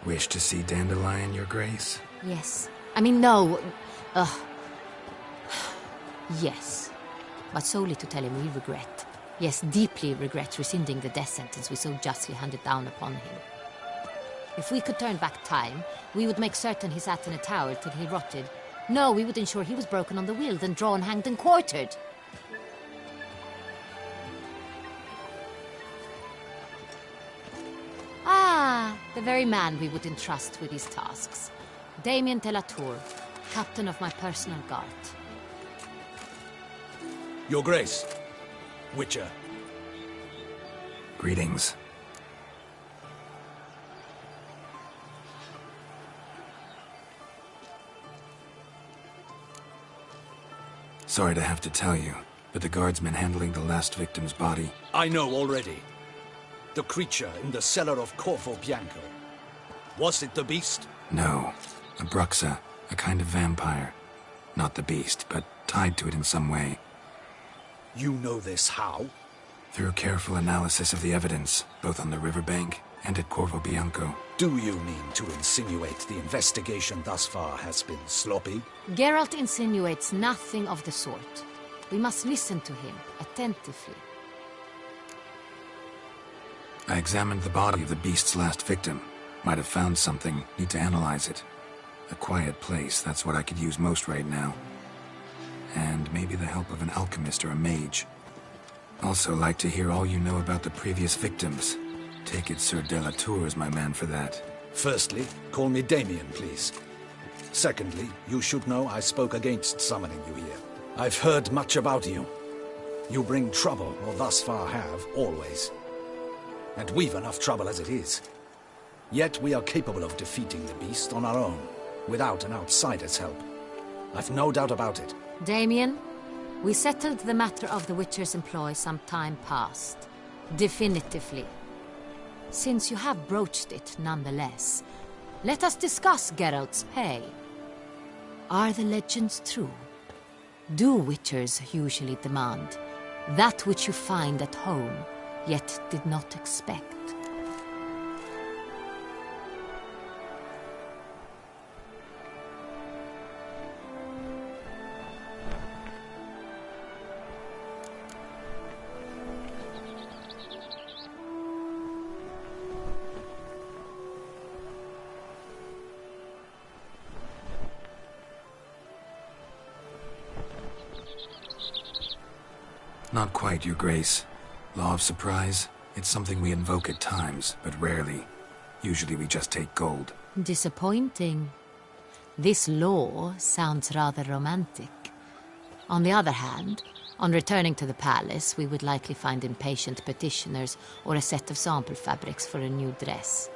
Wish to see Dandelion, Your Grace? Yes. I mean, no. Yes. But solely to tell him we regret. Yes, deeply regret rescinding the death sentence we so justly handed down upon him. If we could turn back time, we would make certain he sat in a tower till he rotted. No, we would ensure he was broken on the wheel, then drawn, hanged, and quartered. Ah, the very man we would entrust with these tasks. Damien de la Tour, captain of my personal guard. Your Grace, Witcher. Greetings. Sorry to have to tell you, but the guardsman handling the last victim's body... I know already. The creature in the cellar of Corvo Bianco. Was it the beast? No. A Bruxa, a kind of vampire. Not the beast, but tied to it in some way. You know this how? Through careful analysis of the evidence, both on the riverbank and at Corvo Bianco. Do you mean to insinuate the investigation thus far has been sloppy? Geralt insinuates nothing of the sort. We must listen to him attentively. I examined the body of the beast's last victim. Might have found something. Need to analyze it. A quiet place, that's what I could use most right now. And maybe the help of an alchemist or a mage. Also like to hear all you know about the previous victims. Take it Sir de la Tour is my man for that. Firstly, call me Damien, please. Secondly, you should know I spoke against summoning you here. I've heard much about you. You bring trouble, or thus far have, always. And we've enough trouble as it is. Yet we are capable of defeating the beast on our own, without an outsider's help. I've no doubt about it. Damien, we settled the matter of the Witcher's employ some time past. Definitively. Since you have broached it nonetheless, let us discuss Geralt's pay. Are the legends true? Do Witchers usually demand that which you find at home, yet did not expect? Not quite, Your Grace. Law of surprise, it's something we invoke at times, but rarely. Usually we just take gold. Disappointing. This law sounds rather romantic. On the other hand, on returning to the palace, we would likely find impatient petitioners or a set of sample fabrics for a new dress.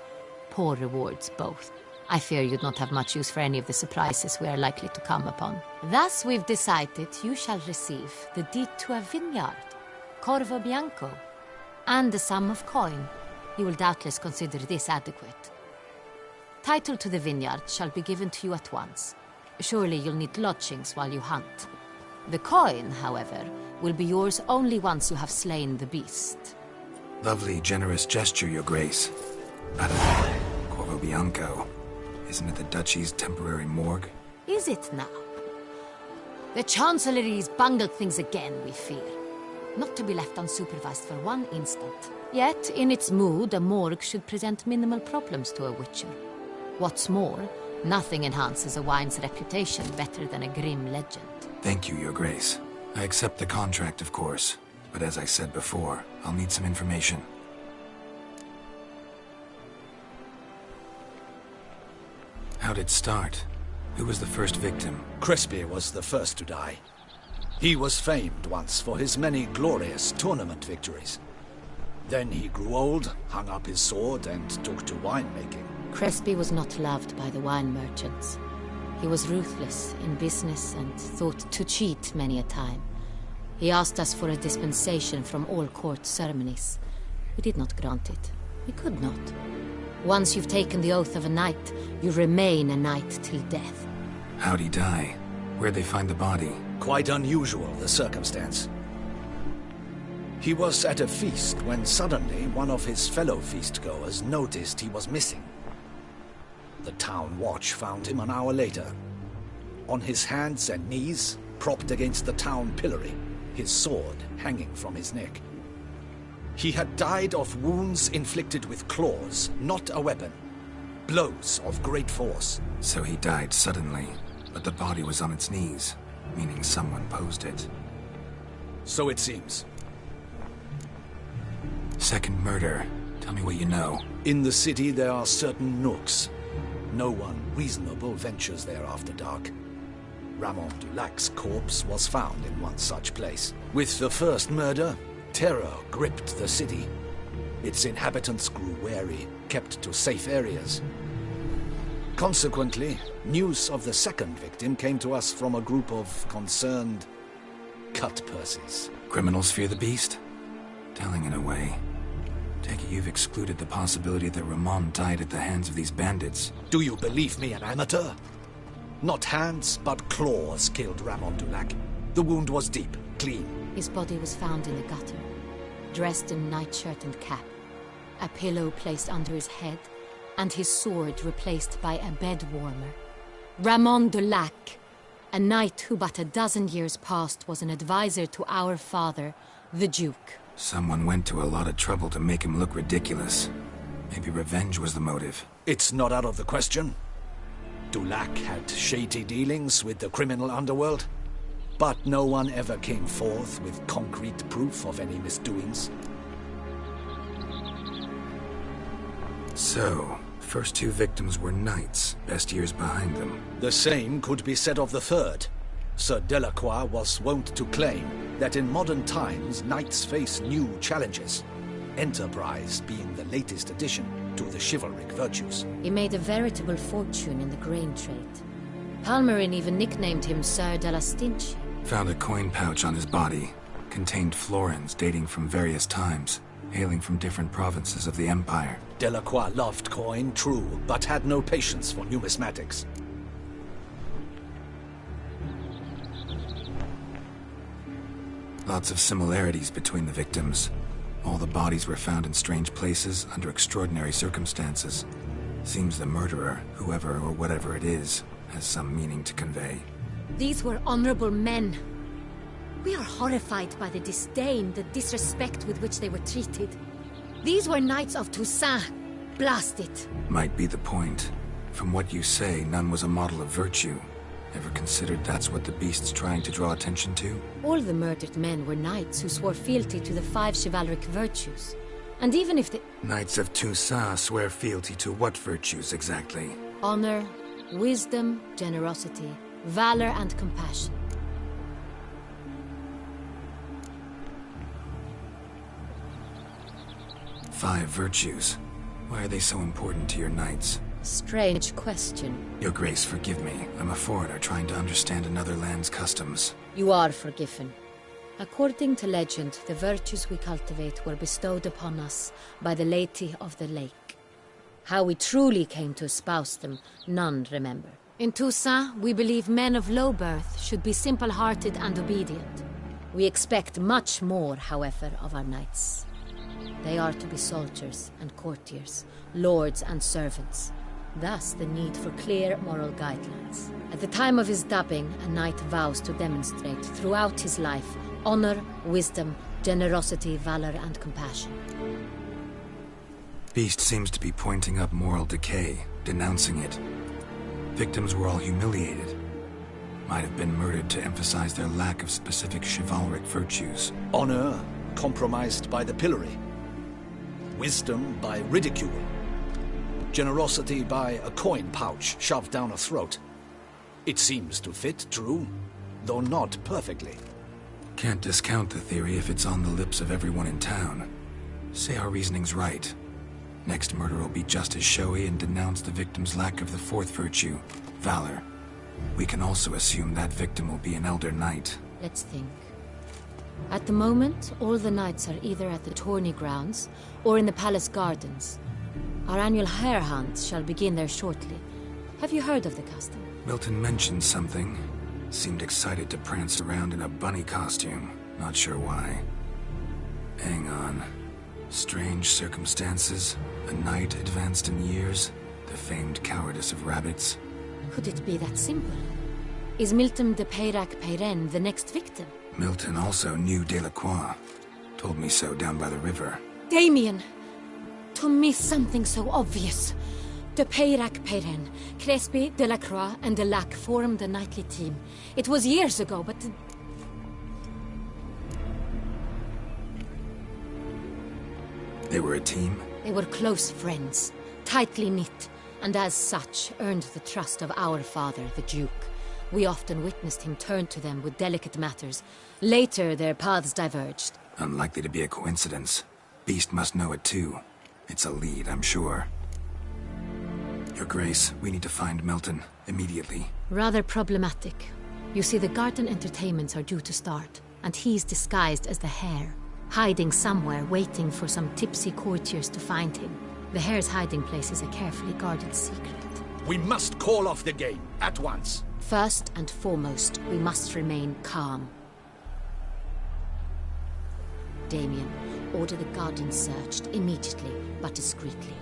Poor rewards, both. I fear you'd not have much use for any of the surprises we are likely to come upon. Thus, we've decided you shall receive the deed to a vineyard, Corvo Bianco, and a sum of coin. You will doubtless consider this adequate. Title to the vineyard shall be given to you at once. Surely you'll need lodgings while you hunt. The coin, however, will be yours only once you have slain the beast. Lovely, generous gesture, Your Grace. But, Corvo Bianco, isn't it the Duchy's temporary morgue? Is it now? The Chancellery's bungled things again, we fear. Not to be left unsupervised for one instant. Yet, in its mood, a morgue should present minimal problems to a witcher. What's more, nothing enhances a wine's reputation better than a grim legend. Thank you, Your Grace. I accept the contract, of course. But as I said before, I'll need some information. How'd it start? Who was the first victim? Crespi was the first to die. He was famed once for his many glorious tournament victories. Then he grew old, hung up his sword, and took to winemaking. Crespi was not loved by the wine merchants. He was ruthless in business and thought to cheat many a time. He asked us for a dispensation from all court ceremonies. We did not grant it. We could not. Once you've taken the oath of a knight, you remain a knight till death. How'd he die? Where'd they find the body? Quite unusual, the circumstance. He was at a feast when suddenly one of his fellow feastgoers noticed he was missing. The town watch found him an hour later. On his hands and knees, propped against the town pillory, his sword hanging from his neck. He had died of wounds inflicted with claws, not a weapon. Blows of great force. So he died suddenly, but the body was on its knees, meaning someone posed it. So it seems. Second murder. Tell me what you know. In the city there are certain nooks. No one reasonable ventures there after dark. Ramon Dulac's corpse was found in one such place. With the first murder, terror gripped the city. Its inhabitants grew wary, kept to safe areas. Consequently, news of the second victim came to us from a group of concerned cut-purses. Criminals fear the beast? Telling in a way. Take it you've excluded the possibility that Ramon died at the hands of these bandits. Do you believe me an amateur? Not hands, but claws killed Ramon Dulac. The wound was deep, clean. His body was found in the gutter, dressed in nightshirt and cap, a pillow placed under his head, and his sword replaced by a bed warmer. Ramon Dulac, a knight who but a dozen years past was an advisor to our father, the Duke. Someone went to a lot of trouble to make him look ridiculous. Maybe revenge was the motive. It's not out of the question. Dulac had shady dealings with the criminal underworld, but no one ever came forth with concrete proof of any misdoings. So, first two victims were knights, best years behind them. The same could be said of the third. Sir Delacroix was wont to claim that in modern times knights face new challenges, enterprise being the latest addition to the chivalric virtues. He made a veritable fortune in the grain trade. Palmerin even nicknamed him Sir de la Stinchi. Found a coin pouch on his body. Contained florins dating from various times, hailing from different provinces of the Empire. Delacroix loved coin, true, but had no patience for numismatics. Lots of similarities between the victims. All the bodies were found in strange places under extraordinary circumstances. Seems the murderer, whoever or whatever it is, has some meaning to convey. These were honorable men. We are horrified by the disdain, the disrespect with which they were treated. These were knights of Toussaint. Blast it. Might be the point. From what you say, none was a model of virtue. Ever considered that's what the beast's trying to draw attention to? All the murdered men were knights who swore fealty to the 5 chivalric virtues. And even if the... Knights of Toussaint swear fealty to what virtues exactly? Honor, wisdom, generosity, valor and compassion. Five virtues. Why are they so important to your knights? Strange question. Your Grace, forgive me. I'm a foreigner trying to understand another land's customs. You are forgiven. According to legend, the virtues we cultivate were bestowed upon us by the Lady of the Lake. How we truly came to espouse them, none remember. In Toussaint, we believe men of low birth should be simple-hearted and obedient. We expect much more, however, of our knights. They are to be soldiers and courtiers, lords and servants. Thus, the need for clear moral guidelines. At the time of his dubbing, a knight vows to demonstrate throughout his life honor, wisdom, generosity, valor, and compassion. Beast seems to be pointing up moral decay, denouncing it. Victims were all humiliated. Might have been murdered to emphasize their lack of specific chivalric virtues. Honor compromised by the pillory. Wisdom by ridicule. Generosity by a coin pouch shoved down a throat. It seems to fit, true, though not perfectly. Can't discount the theory if it's on the lips of everyone in town. Say our reasoning's right. Next murder will be just as showy and denounce the victim's lack of the fourth virtue, valor. We can also assume that victim will be an elder knight. Let's think. At the moment, all the knights are either at the tourney grounds or in the palace gardens. Our annual hare hunt shall begin there shortly. Have you heard of the custom? Milton mentioned something. Seemed excited to prance around in a bunny costume. Not sure why. Hang on. Strange circumstances. A knight advanced in years. The famed cowardice of rabbits. Could it be that simple? Is Milton de Peyrac-Peyren the next victim? Milton also knew Delacroix. Told me so down by the river. Damien! To miss something so obvious. De Peyrac-Peyren, Crespi, Delacroix, and Delac formed a knightly team. It was years ago, but... They were a team? They were close friends, tightly knit, and as such earned the trust of our father, the Duke. We often witnessed him turn to them with delicate matters. Later, their paths diverged. Unlikely to be a coincidence. Beast must know it too. It's a lead, I'm sure. Your Grace, we need to find Milton, immediately. Rather problematic. You see, the garden entertainments are due to start, and he's disguised as the hare, hiding somewhere, waiting for some tipsy courtiers to find him. The hare's hiding place is a carefully guarded secret. We must call off the game, at once. First and foremost, we must remain calm. Damien, order the garden searched immediately, but discreetly.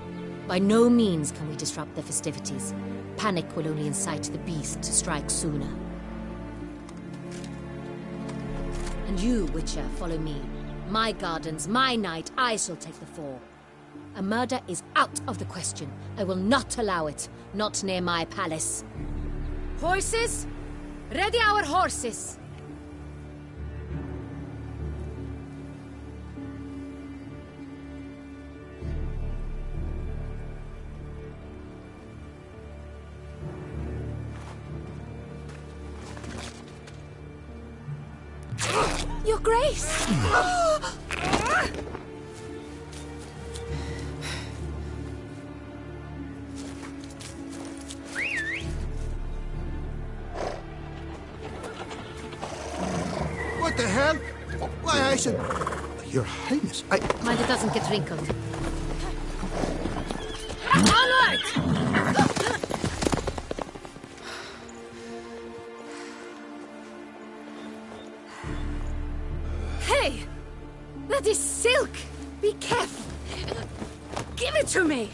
By no means can we disrupt the festivities. Panic will only incite the beast to strike sooner. And you, Witcher, follow me. My gardens, my night, I shall take the fall. A murder is out of the question. I will not allow it. Not near my palace. Horses? Ready our horses! Your Grace! What the hell? Why, I said... Your Highness, I... Mind it doesn't get wrinkled. All right! Hey! That is silk! Be careful! Give it to me!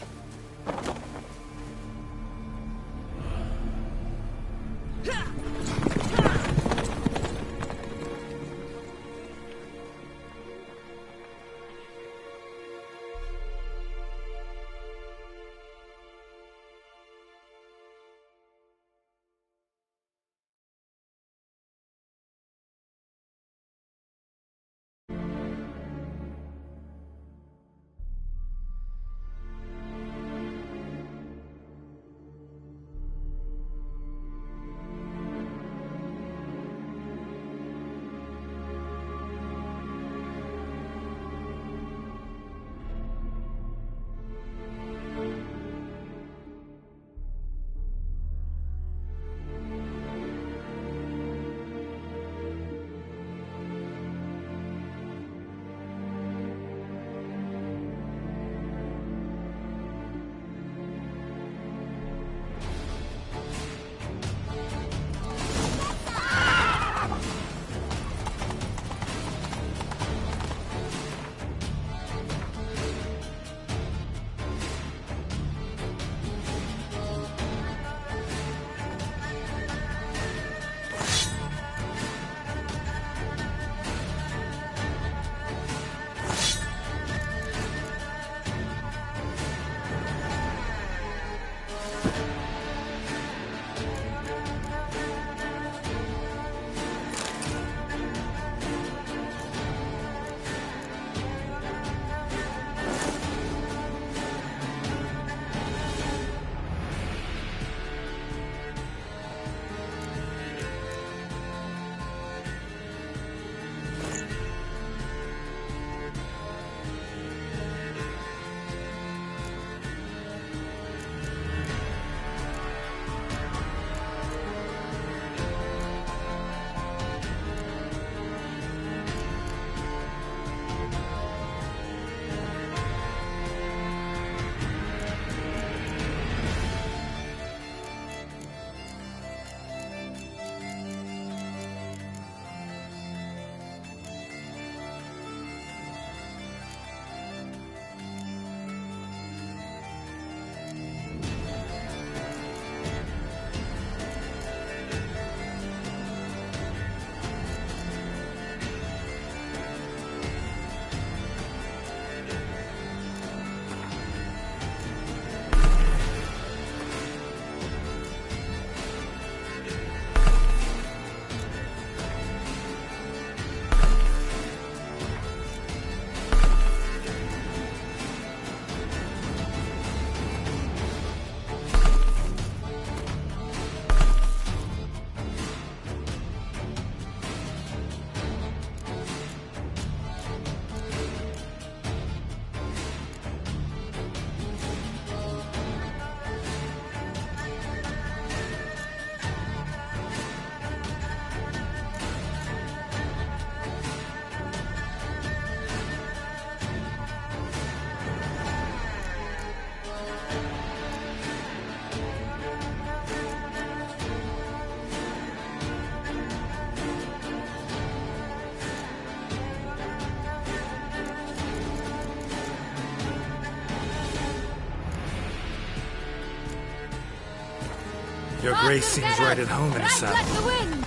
Your Grace seems right at home in a saddle. Like the wind!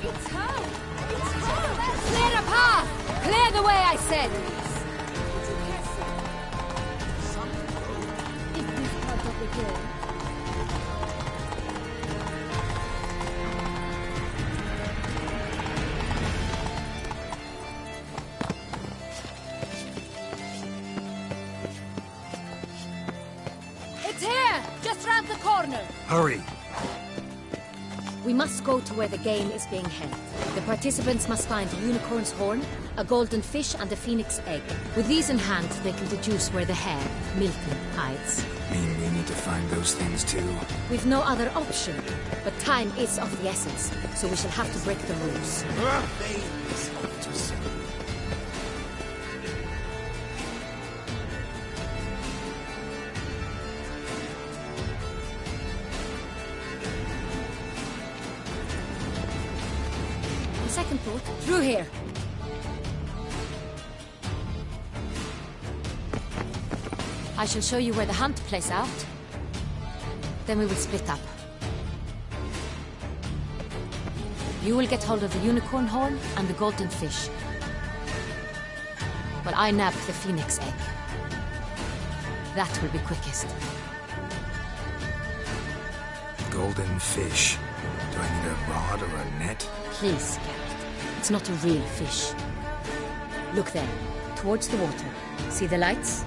It's her! It's her! Clear the path! Clear the way, I said! Is this part of the game? It's here! Just round the corner! Hurry! We must go to where the game is being held. The participants must find a unicorn's horn, a golden fish, and a phoenix egg. With these in hand, they can deduce where the hare, Milton, hides. Mean we need to find those things too? We've no other option. But time is of the essence, so we shall have to break the rules. Second thought, through here. I shall show you where the hunt plays out. Then we will split up. You will get hold of the unicorn horn and the golden fish. While I nab the phoenix egg. That will be quickest. Golden fish. Do I need a rod or a net? Please, Garrett. It's not a real fish. Look there, towards the water. See the lights?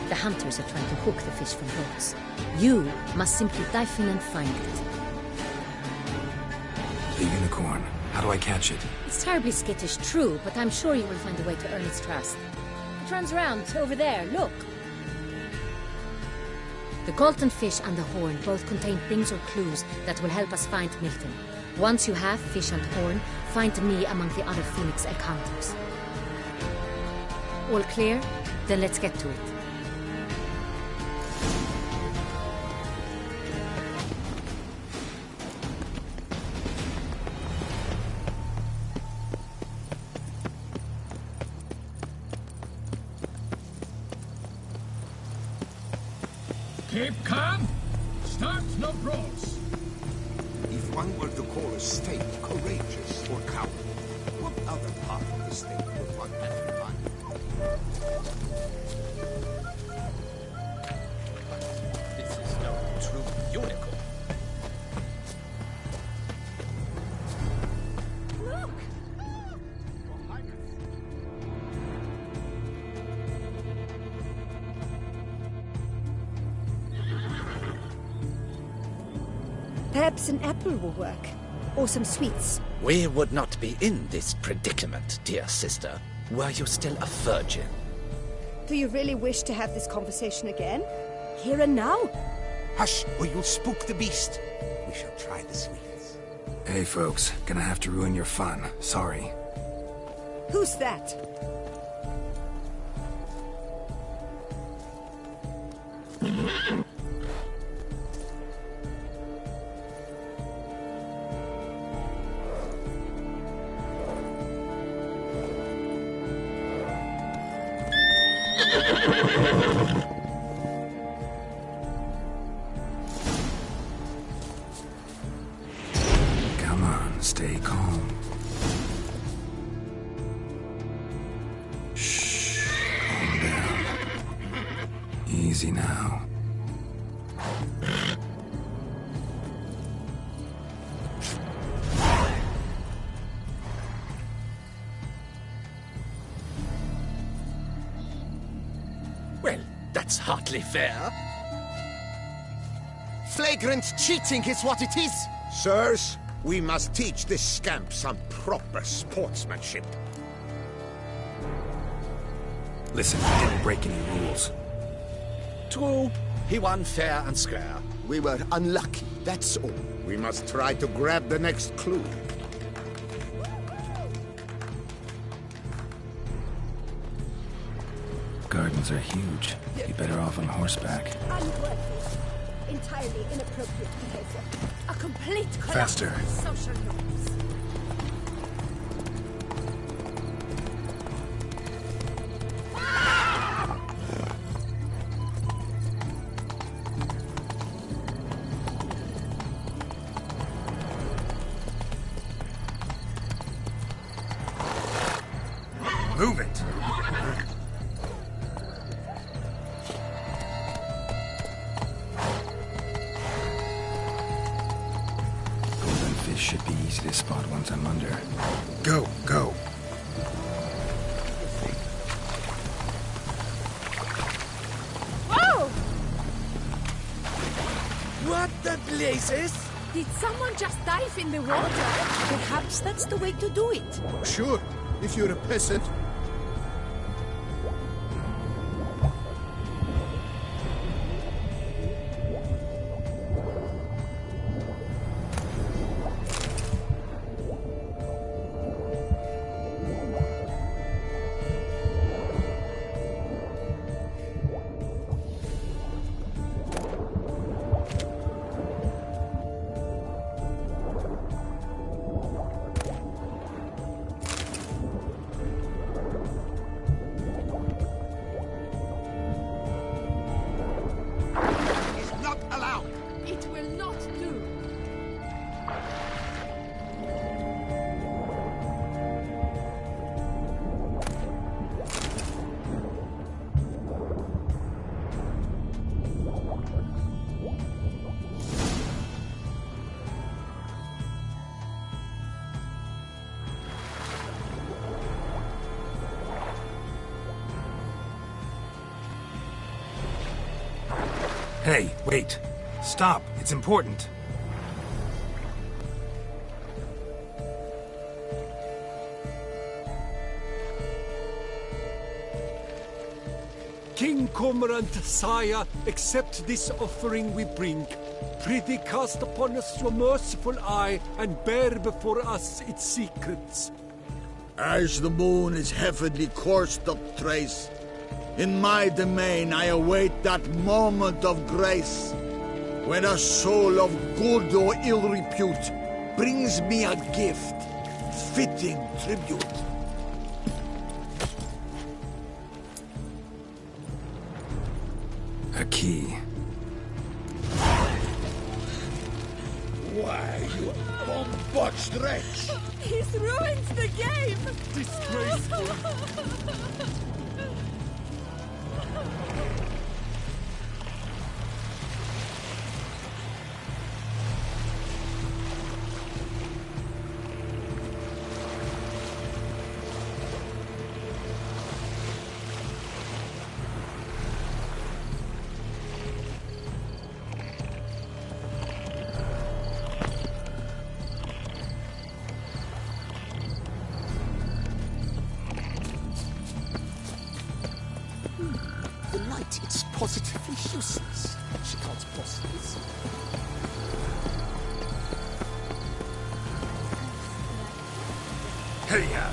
The hunters are trying to hook the fish from boats. You must simply dive in and find it. The unicorn. How do I catch it? It's terribly skittish, true, but I'm sure you will find a way to earn its trust. It runs around, over there, look. The golden fish and the horn both contain things or clues that will help us find Milton. Once you have fish and horn, find me among the other phoenix egg hunters. All clear? Then let's get to it. Keep calm. Start no brawls. If one were to call a state courageous or coward, what other part of the state would one have in mind? This is no true unicorn. Perhaps an apple will work. Or some sweets. We would not be in this predicament, dear sister, were you still a virgin. Do you really wish to have this conversation again? Here and now? Hush, or you'll spook the beast. We shall try the sweets. Hey folks, gonna have to ruin your fun. Sorry. Who's that? Come on, stay calm. Shh, calm down. Easy now. Well, that's hardly fair. Flagrant cheating is what it is! Sirs, we must teach this scamp some proper sportsmanship. Listen, he didn't break any rules. True, he won fair and square. We were unlucky, that's all. We must try to grab the next clue. Gardens are huge. Be better off on horseback. Unworthy. Entirely inappropriate behavior. A complete collapse Faster. of social norms. should be easy to spot once I'm under. Go, go. Whoa! What the blazes? Did someone just dive in the water? Perhaps that's the way to do it. Sure, if you're a peasant. Hey, wait. Stop. It's important. King Cormorant, sire, accept this offering we bring. Prithee cast upon us your merciful eye, and bear before us its secrets. As the moon is heavily coursed up trace, in my domain I await that moment of grace, when a soul of good or ill repute brings me a gift, fitting tribute. A key. Why, you bum-botched wretch! He's ruined the game! Disgraceful! It's positively useless. She can't possibly see. Hey-ya!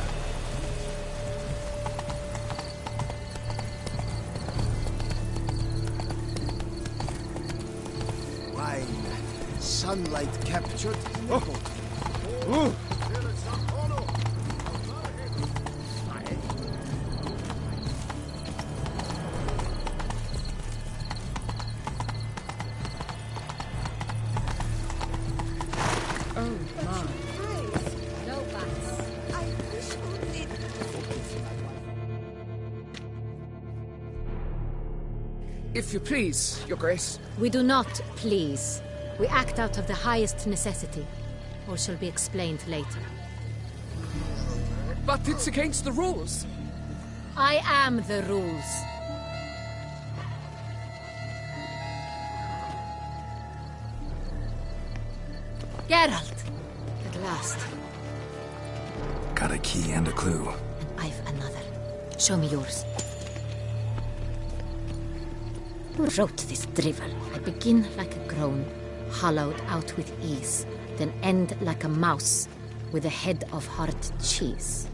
Wine. Sunlight captured. Ooh. If you please, Your Grace. We do not please. We act out of the highest necessity, or shall be explained later. But it's against the rules. I am the rules. Geralt! At last. Got a key and a clue. And I've another. Show me yours. Who wrote this drivel? I begin like a groan, hollowed out with ease, then end like a mouse with a head of hard cheese.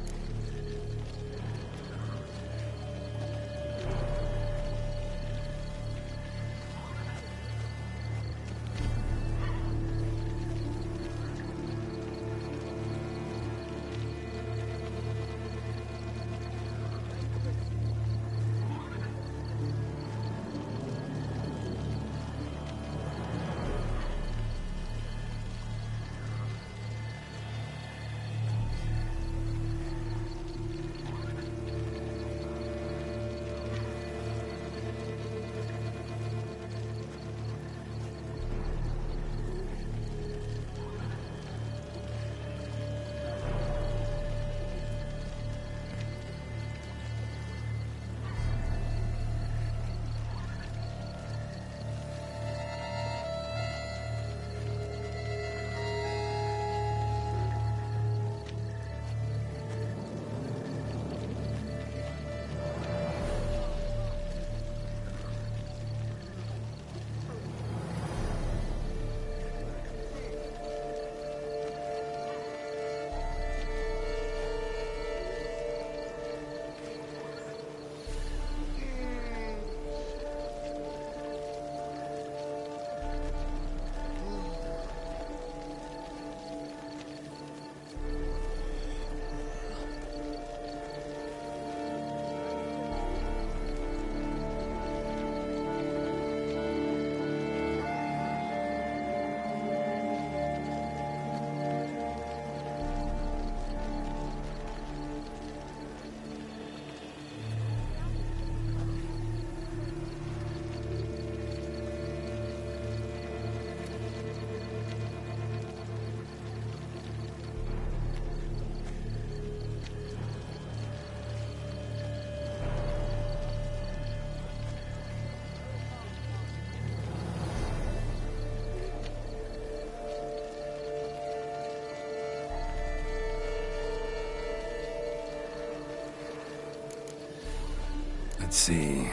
Let's see.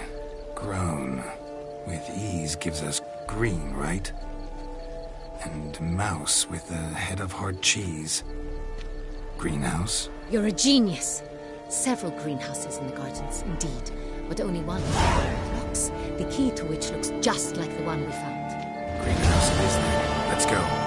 Grown. With ease gives us green, right? And mouse with a head of hard cheese. Greenhouse? You're a genius. Several greenhouses in the gardens, indeed, but only one locks, the key to which looks just like the one we found. Greenhouse it is then. Let's go.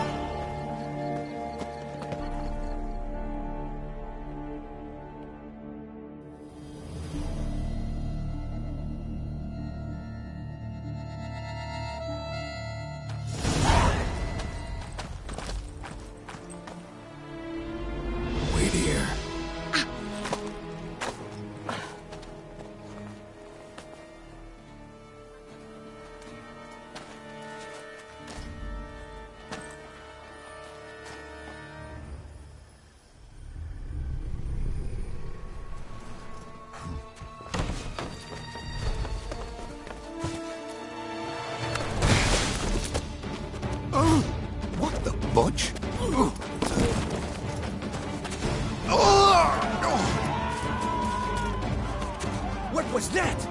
What the budge? What was that?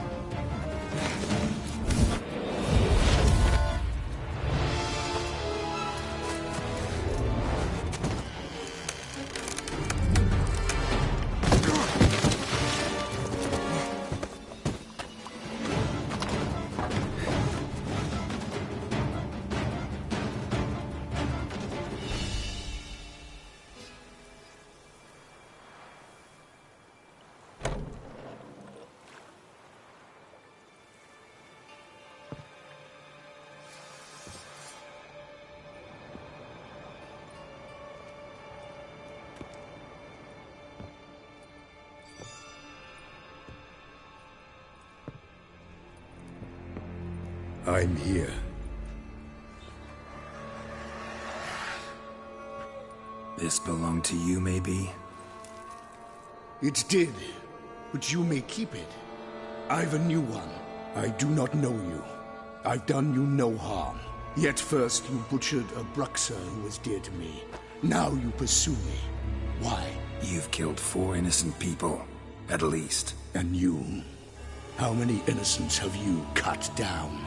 I'm here. This belonged to you, maybe? It did, but you may keep it. I've a new one. I do not know you. I've done you no harm. Yet first you butchered a Bruxer who was dear to me. Now you pursue me. Why? You've killed 4 innocent people, at least. And you? How many innocents have you cut down?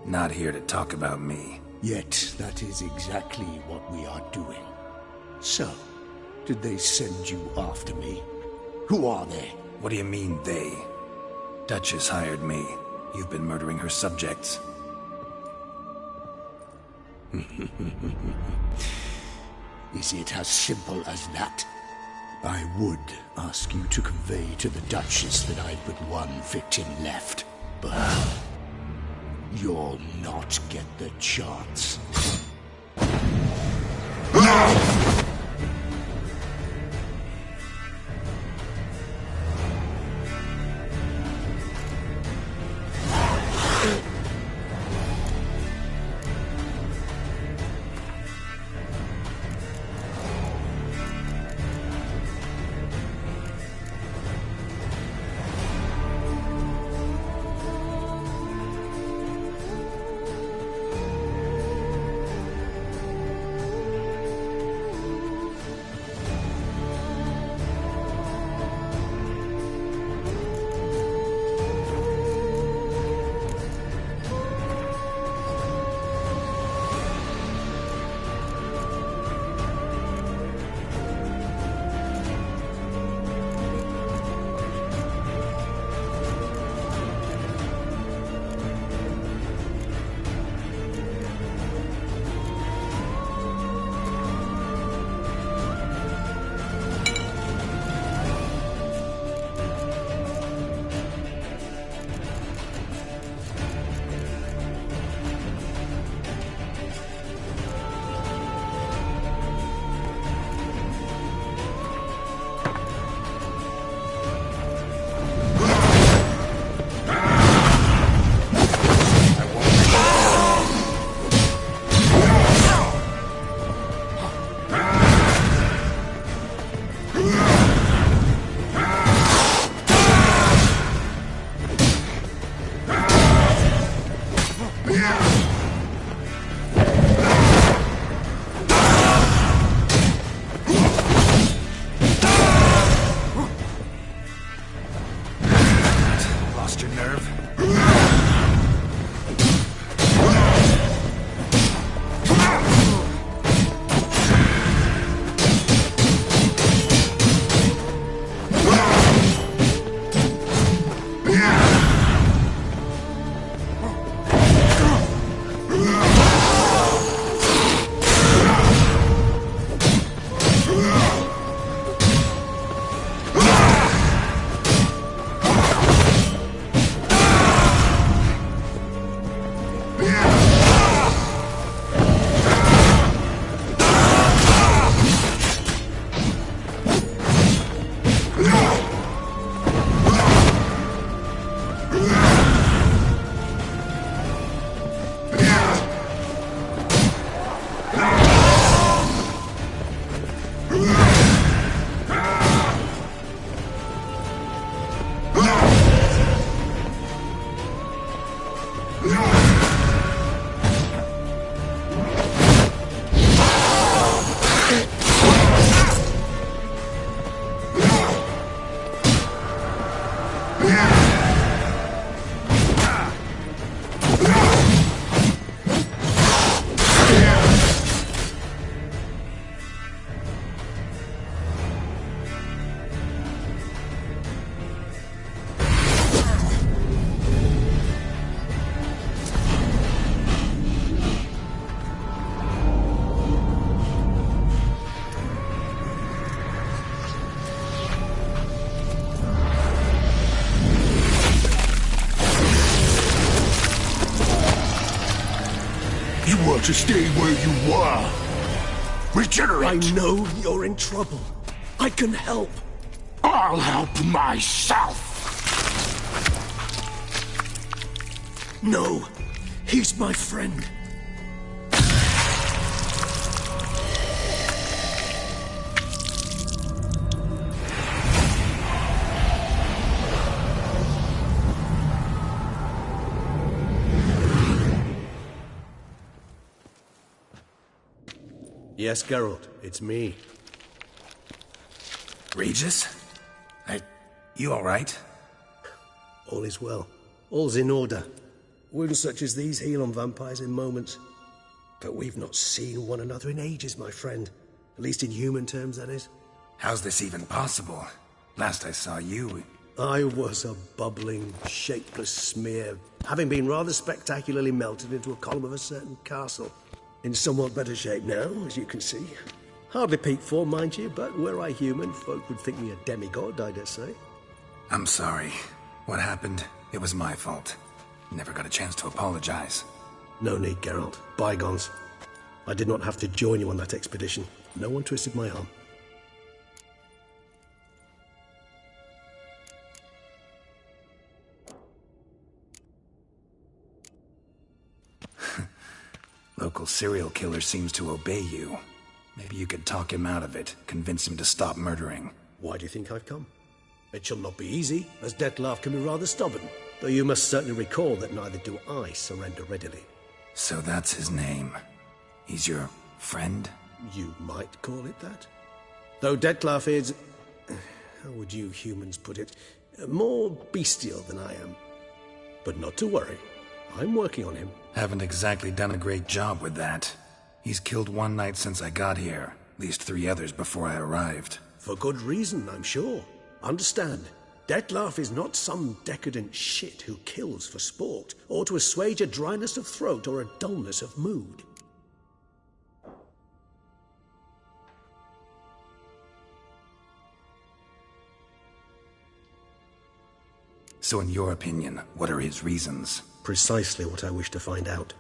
Not here to talk about me. Yet that is exactly what we are doing. So, did they send you after me? Who are they? What do you mean, they? Duchess hired me. You've been murdering her subjects. Is it as simple as that? I would ask you to convey to the Duchess that I've but one victim left, but you'll not get the chance. You want to stay where you are. Regenerate. I know you're in trouble. I can help. I'll help myself. No, he's my friend. Yes, Geralt, it's me. Regis? You all right? All is well. All's in order. Wounds such as these heal on vampires in moments. But we've not seen one another in ages, my friend. At least in human terms, that is. How's this even possible? Last I saw you... I was a bubbling, shapeless smear, having been rather spectacularly melted into a column of a certain castle. In somewhat better shape now, as you can see. Hardly peak form, mind you, but were I human, folk would think me a demigod, I dare say. I'm sorry. What happened, it was my fault. Never got a chance to apologize. No need, Geralt. Bygones. I did not have to join you on that expedition. No one twisted my arm. Local serial killer seems to obey you. Maybe you could talk him out of it, convince him to stop murdering. Why do you think I've come? It shall not be easy, as Dettlaff can be rather stubborn. Though you must certainly recall that neither do I surrender readily. So that's his name. He's your friend? You might call it that. Though Dettlaff is... how would you humans put it? More bestial than I am. But not to worry. I'm working on him. Haven't exactly done a great job with that. He's killed one knight since I got here. At least 3 others before I arrived. For good reason, I'm sure. Understand, Dettlaff is not some decadent shit who kills for sport, or to assuage a dryness of throat or a dullness of mood. So in your opinion, what are his reasons? Precisely what I wish to find out.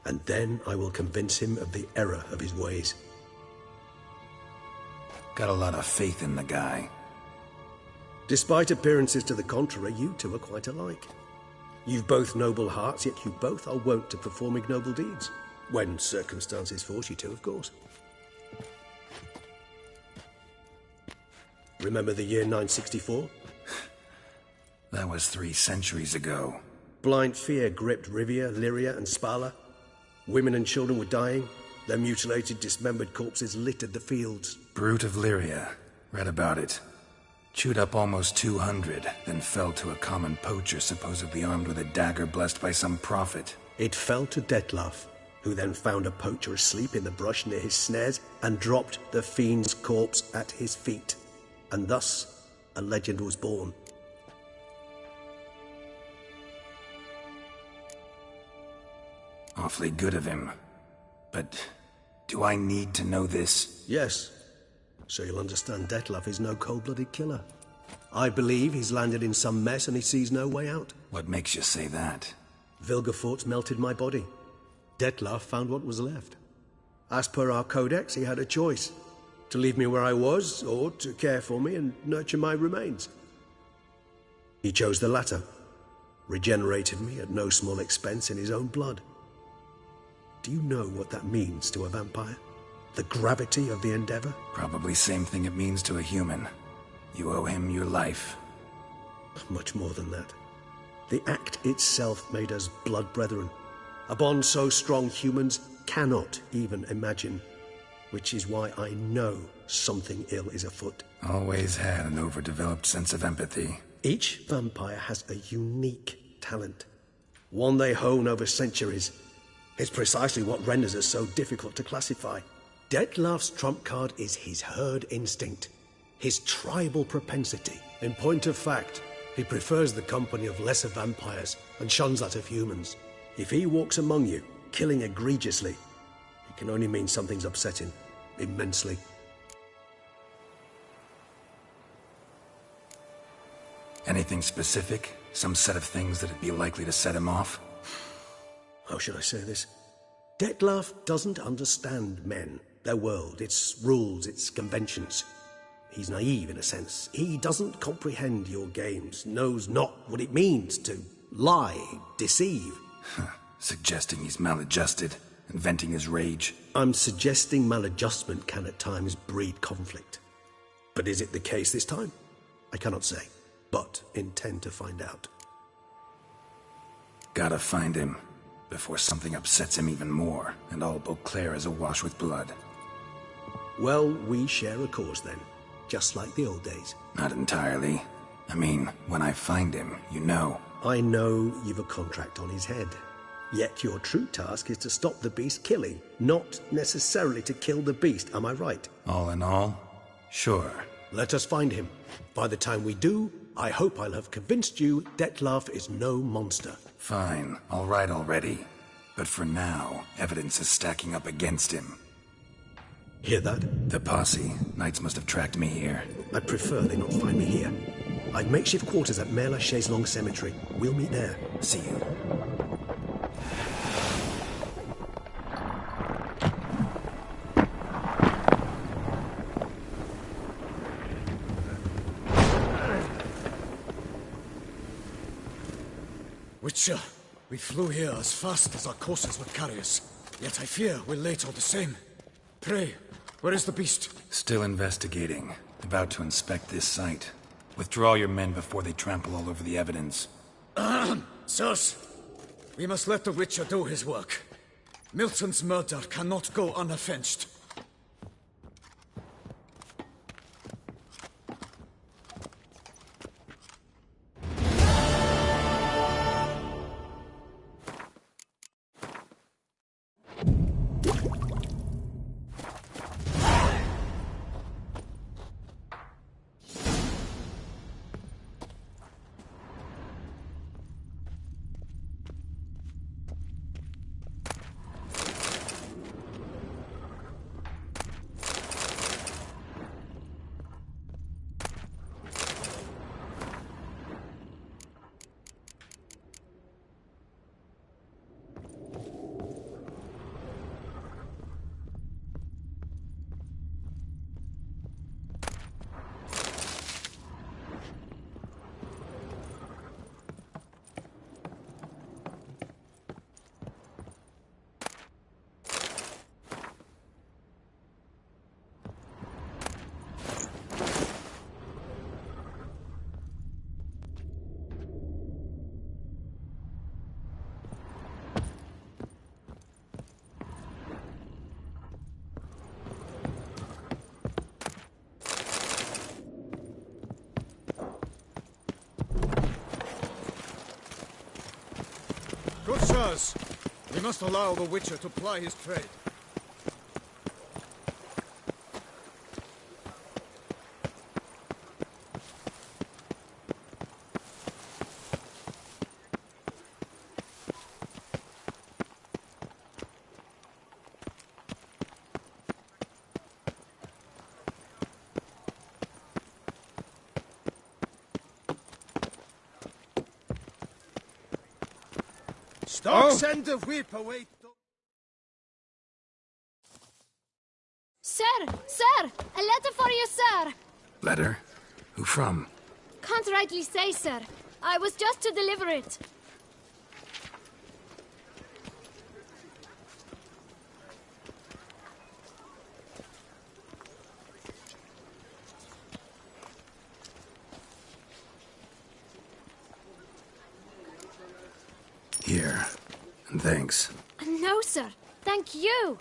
And then I will convince him of the error of his ways. Got a lot of faith in the guy. Despite appearances to the contrary, you two are quite alike. You've both noble hearts, yet you both are wont to perform ignoble deeds. When circumstances force you to, of course. Remember the year 964? That was 3 centuries ago. Blind fear gripped Rivia, Lyria, and Spala. Women and children were dying. Their mutilated, dismembered corpses littered the fields. Brute of Lyria. Read about it. Chewed up almost 200, then fell to a common poacher supposedly armed with a dagger blessed by some prophet. It fell to Detlef, who then found a poacher asleep in the brush near his snares and dropped the fiend's corpse at his feet. And thus, a legend was born. Awfully good of him. But do I need to know this? Yes. So you'll understand Detlef is no cold-blooded killer. I believe he's landed in some mess and he sees no way out. What makes you say that? Vilgefortz melted my body. Detlef found what was left. As per our codex, he had a choice. To leave me where I was, or to care for me and nurture my remains. He chose the latter. Regenerated me at no small expense in his own blood. Do you know what that means to a vampire? The gravity of the endeavor? Probably same thing it means to a human. You owe him your life. Much more than that. The act itself made us blood brethren. A bond so strong humans cannot even imagine. Which is why I know something ill is afoot. Always had an overdeveloped sense of empathy. Each vampire has a unique talent. One they hone over centuries. It's precisely what renders us so difficult to classify. Detlef's trump card is his herd instinct, his tribal propensity. In point of fact, he prefers the company of lesser vampires and shuns that of humans. If he walks among you, killing egregiously, it can only mean something's upsetting, immensely. Anything specific? Some set of things that'd be likely to set him off? How should I say this? Detlef doesn't understand men, their world, its rules, its conventions. He's naive in a sense. He doesn't comprehend your games, knows not what it means to lie, deceive. Suggesting he's maladjusted, and venting his rage. I'm suggesting maladjustment can at times breed conflict. But is it the case this time? I cannot say, but intend to find out. Gotta find him, before something upsets him even more, and all Beauclair is awash with blood. Well, we share a cause then, just like the old days. Not entirely. I mean, when I find him, you know. I know you've a contract on his head. Yet your true task is to stop the beast killing, not necessarily to kill the beast, am I right? All in all, sure. Let us find him. By the time we do, I hope I'll have convinced you Detlef is no monster. Fine, all right already. But for now, evidence is stacking up against him. Hear that? The posse. Knights must have tracked me here. I prefer they not find me here. I've makeshift quarters at Mère Lachaise Long Cemetery. We'll meet there. See you. Witcher, we flew here as fast as our courses would carry us. Yet I fear we're late all the same. Pray, where is the beast? Still investigating. About to inspect this site. Withdraw your men before they trample all over the evidence. Sirs, we must let the Witcher do his work. Milton's murder cannot go unavenged. Sirs, we must allow the Witcher to ply his trade. Send the whip away. Sir! Sir! A letter for you, sir! Letter? Who from? Can't rightly say, sir. I was just to deliver it. Here. And thanks. No, sir. Thank you.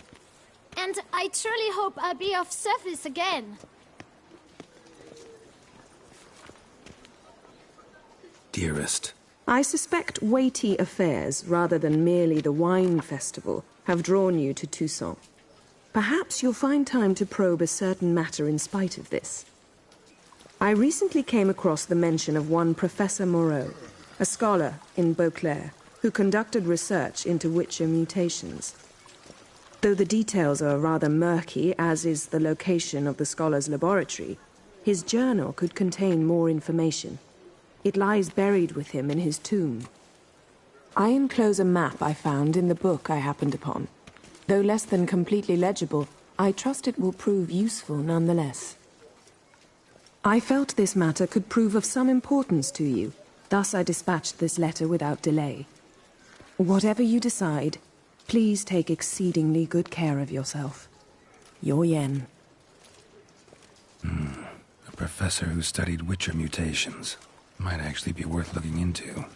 And I truly hope I'll be of service again. Dearest. I suspect weighty affairs, rather than merely the wine festival, have drawn you to Toussaint. Perhaps you'll find time to probe a certain matter in spite of this. I recently came across the mention of one Professor Moreau, a scholar in Beauclair, who conducted research into Witcher mutations. Though the details are rather murky, as is the location of the scholar's laboratory, his journal could contain more information. It lies buried with him in his tomb. I enclose a map I found in the book I happened upon. Though less than completely legible, I trust it will prove useful nonetheless. I felt this matter could prove of some importance to you, thus I dispatched this letter without delay. Whatever you decide, please take exceedingly good care of yourself. Your Yen. A professor who studied Witcher mutations. Might actually be worth looking into.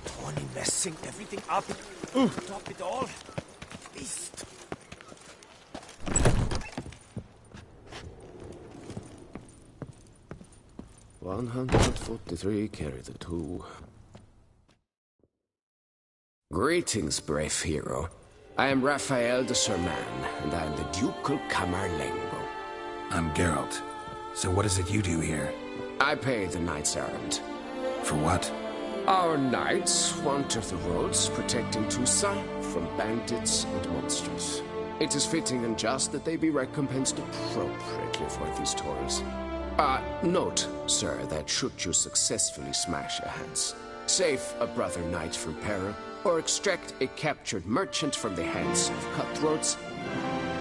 Tony messing everything up. Top it all. Beast. $143 carry the 2. Greetings, brave hero. I am Raphael de Serman, and I am the Ducal Camarlengo. I'm Geralt. So what is it you do here? I pay the knights errant. For what? Our knights wander the roads, protecting Toussaint from bandits and monsters. It is fitting and just that they be recompensed appropriately for these toils. Note, sir, that should you successfully smash a hands, save a brother knight from peril, or extract a captured merchant from the hands of cutthroats,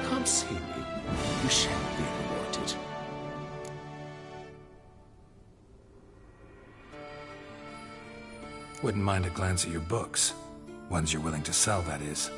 come see me. You shall be rewarded. Wouldn't mind a glance at your books. Ones you're willing to sell, that is.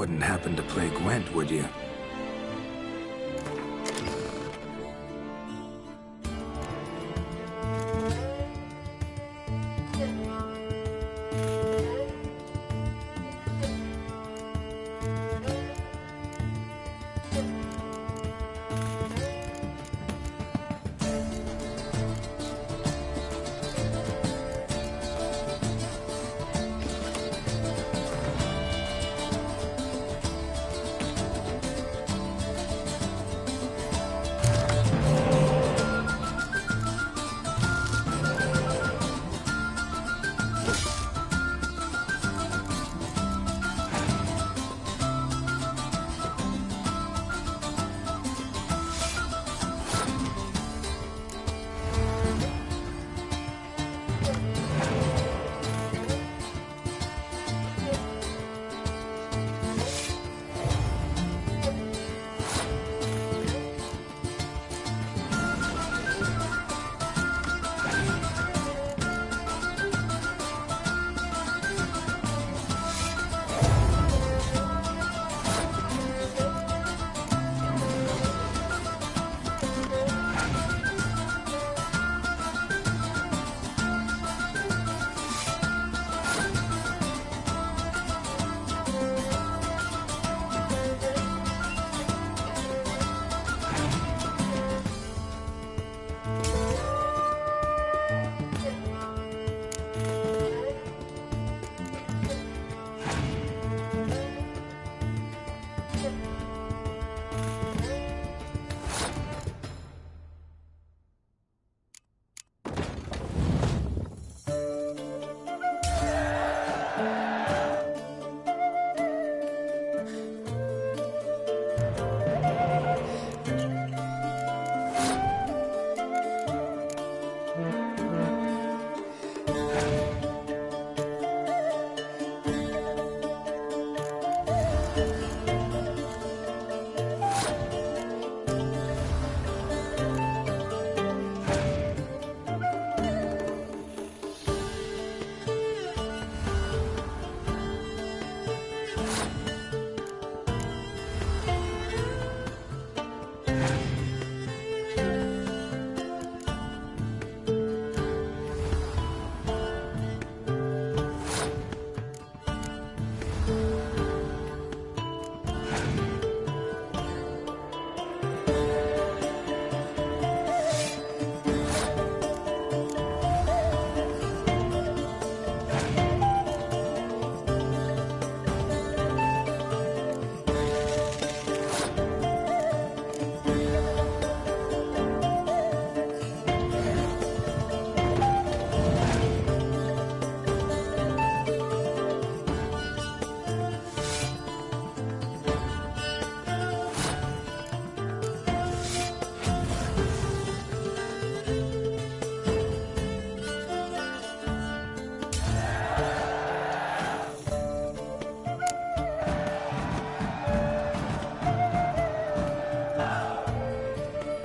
Wouldn't happen to play Gwent, would you?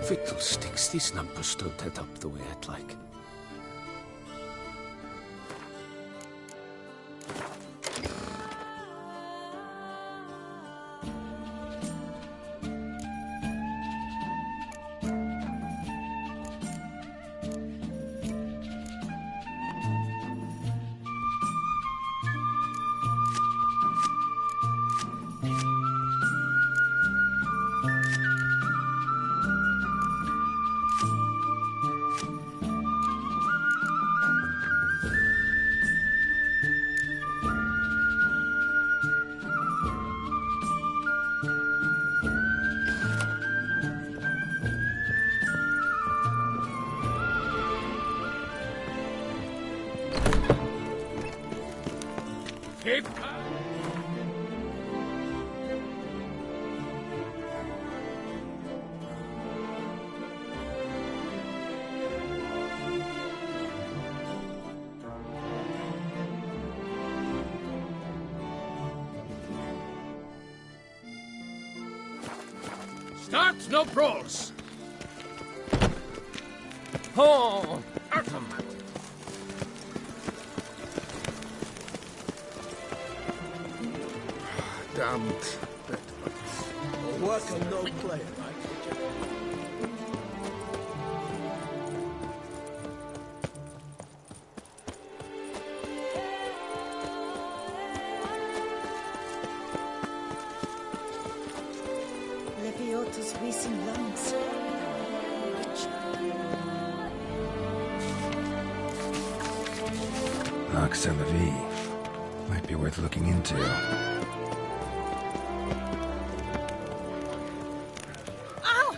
Fiddlesticks, these numbers don't add up the way I'd like. Start, no brawls! Oh, out of my way. damned bit. Work and no play, right? Leviota's recent lungs. Ocasional. Might be worth looking into. Ow!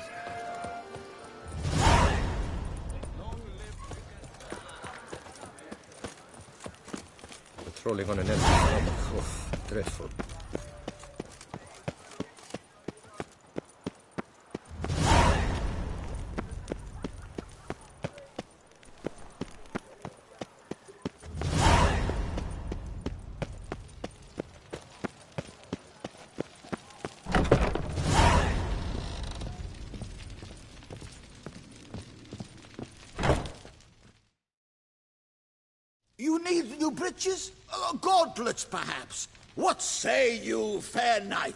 Patrolling on an empty stomach. Oh, dreadful. You need new breeches? Gauntlets, perhaps? What say you, fair knight?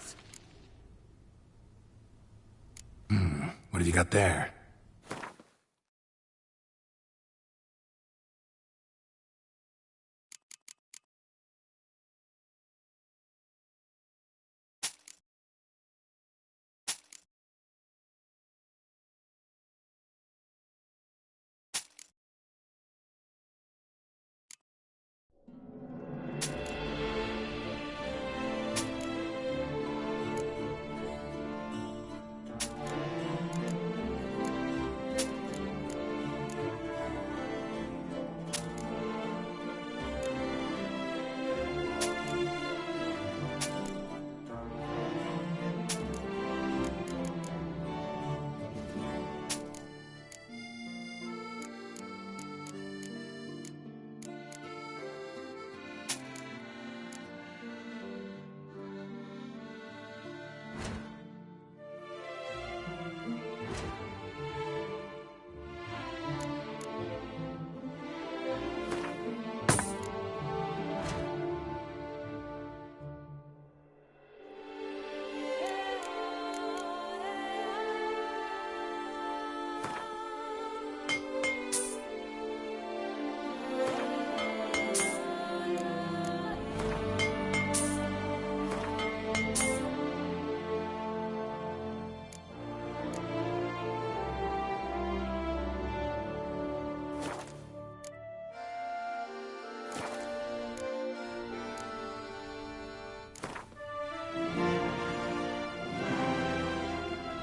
What have you got there?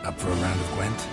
Up for a round of Gwent?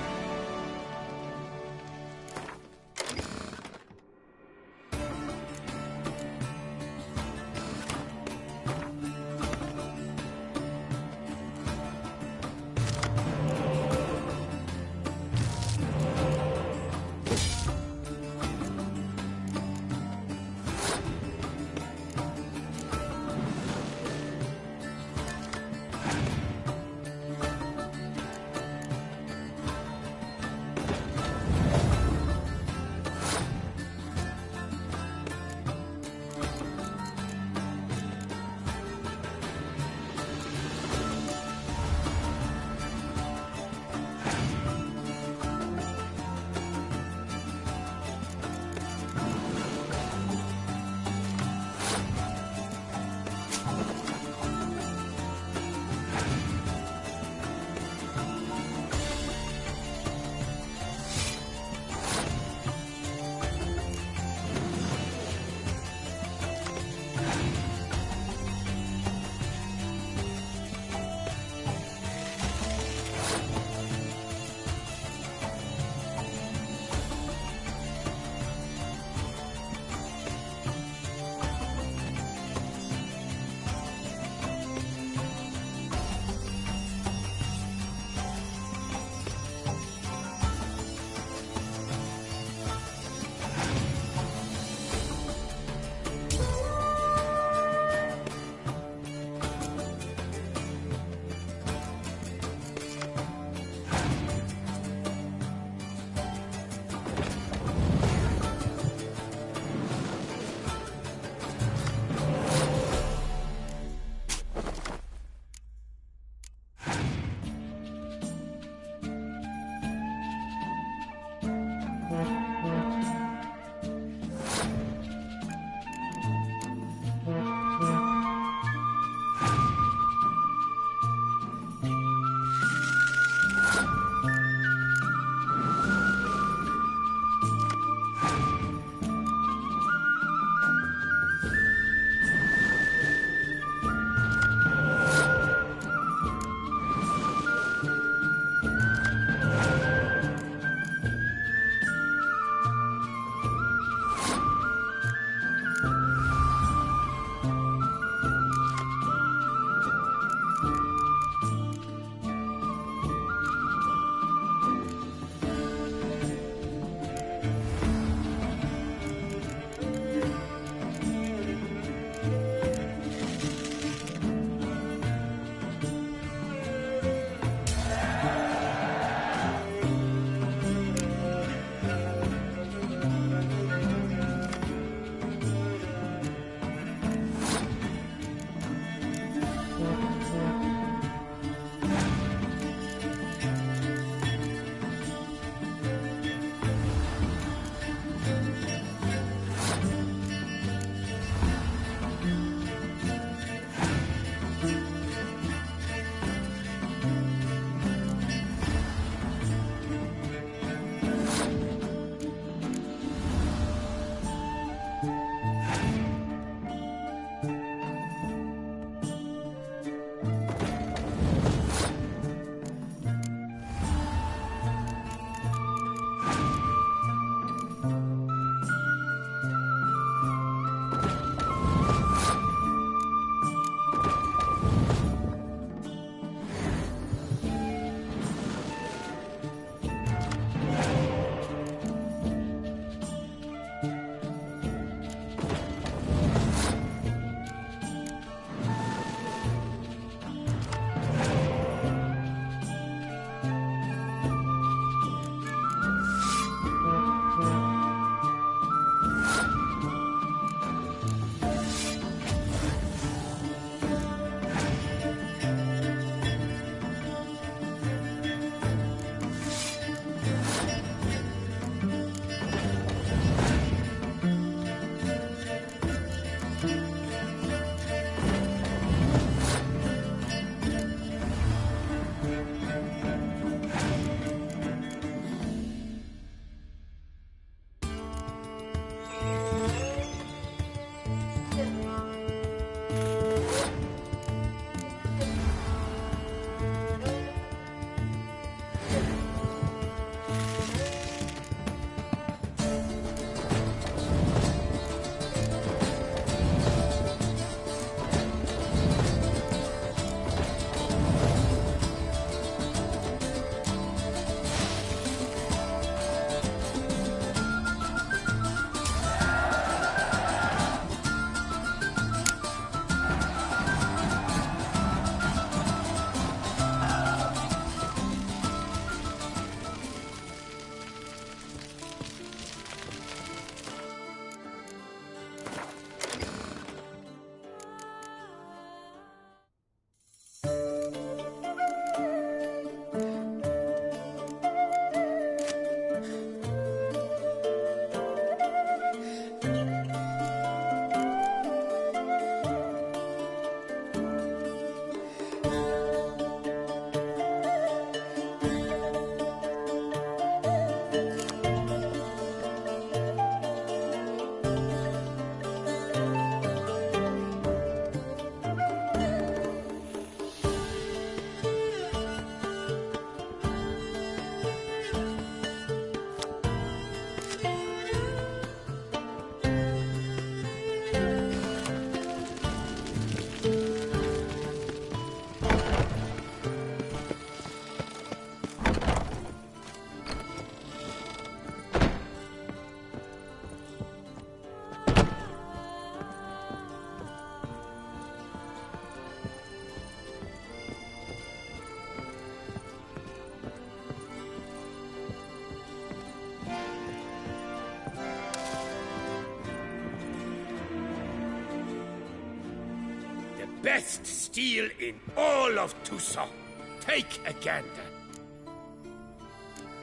best steel in all of Toussaint. Take a gander.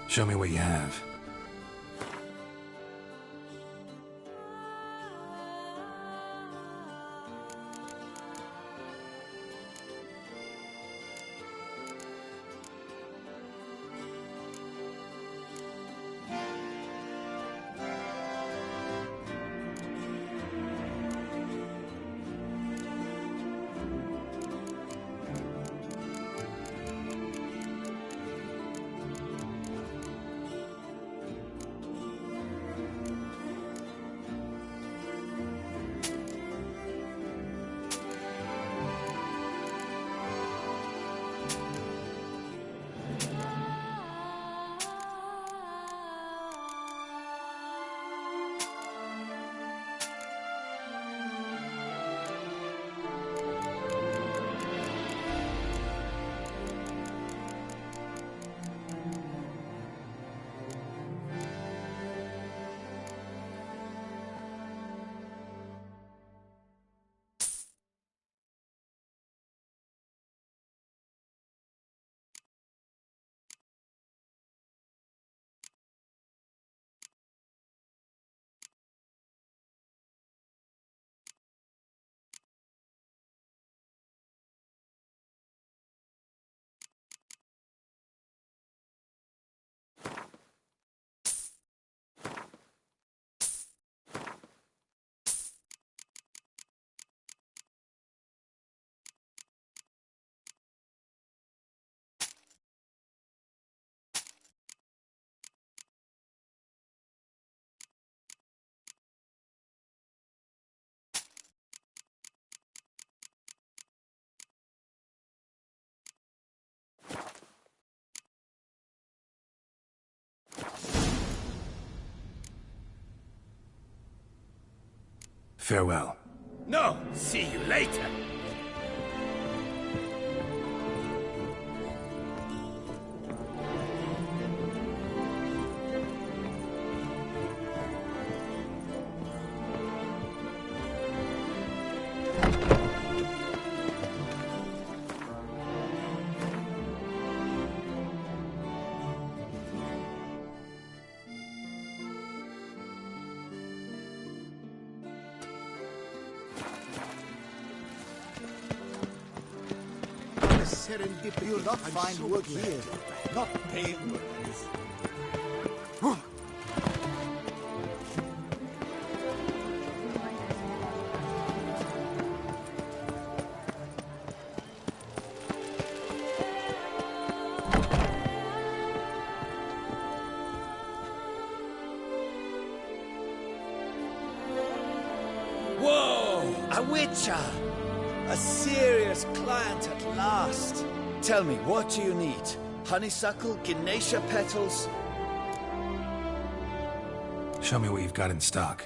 Show me what you have. Farewell. No, see you later. Serendipity. You'll not find work here. Not paying workers. Whoa! A witcher! A serious client at last. Tell me, what do you need? Honeysuckle, Ganesha petals? Show me what you've got in stock.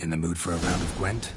In the mood for a round of Gwent?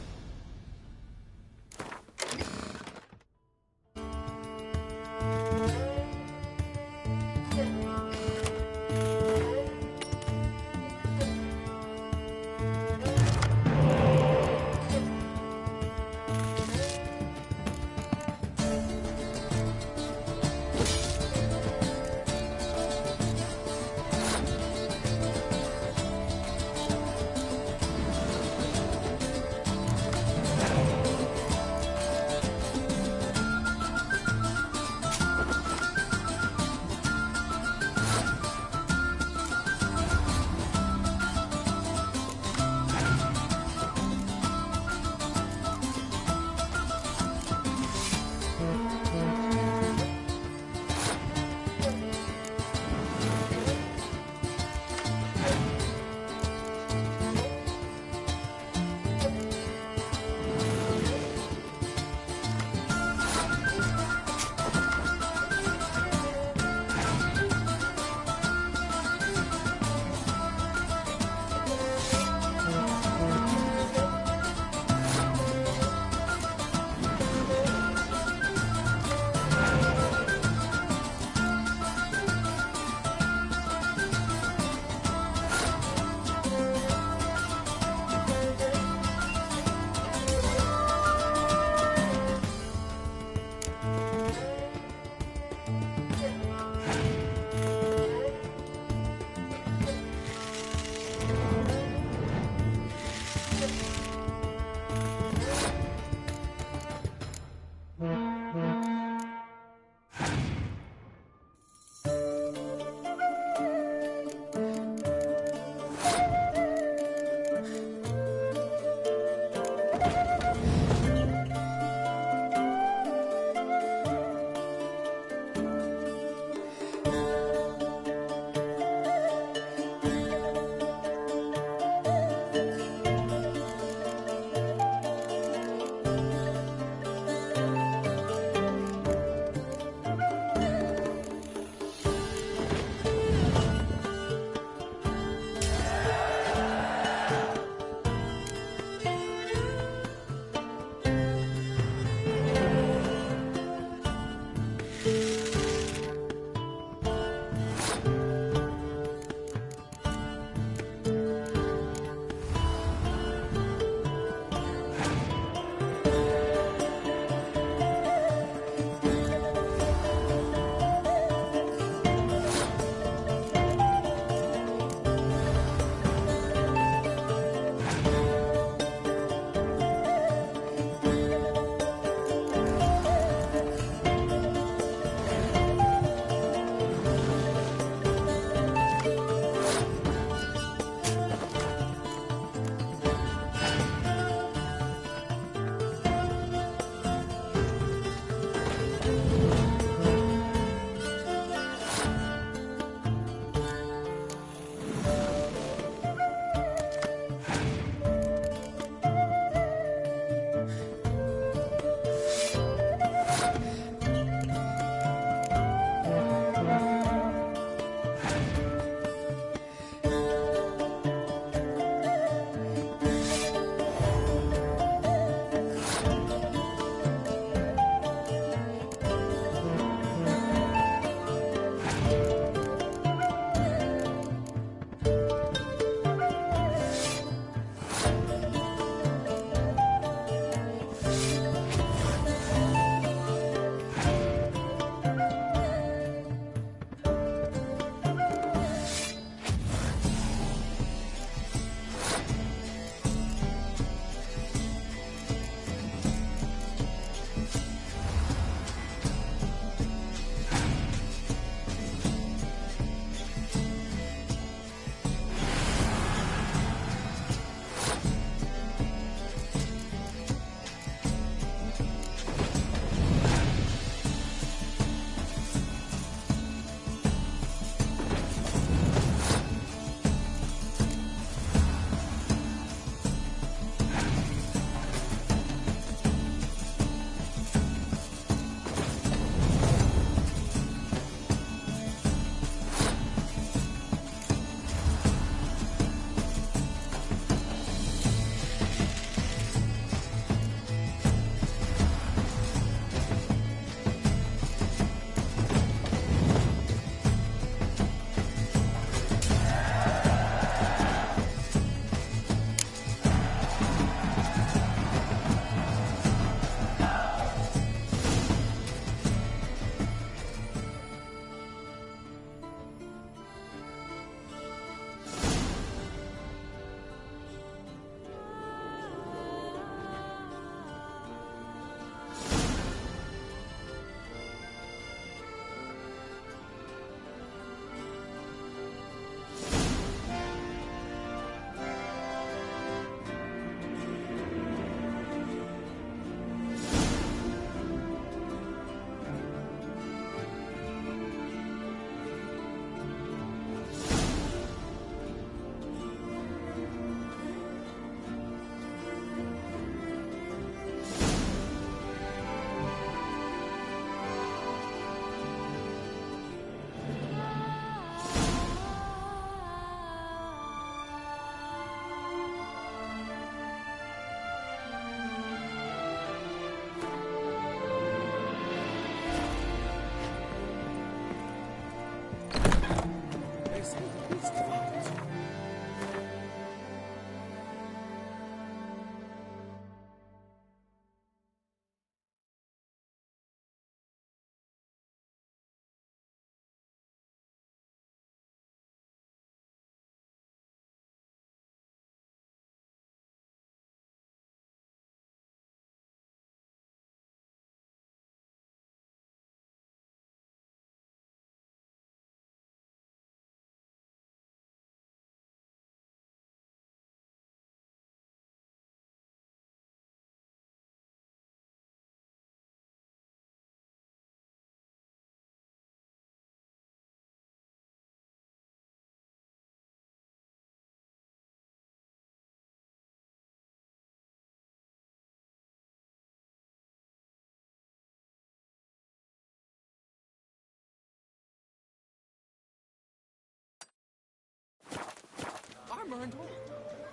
armor and all.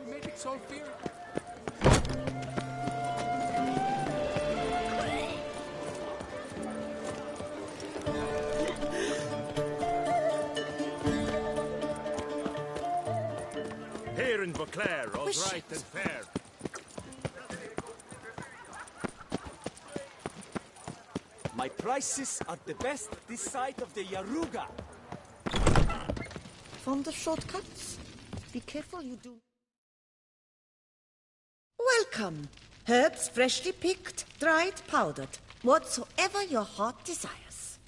You made it so fearing. Here in Beauclair, all's right and fair. My prices are the best this side of the Yaruga. Found the shortcuts? Be careful you do. Welcome. Herbs freshly picked, dried, powdered. Whatsoever your heart desires.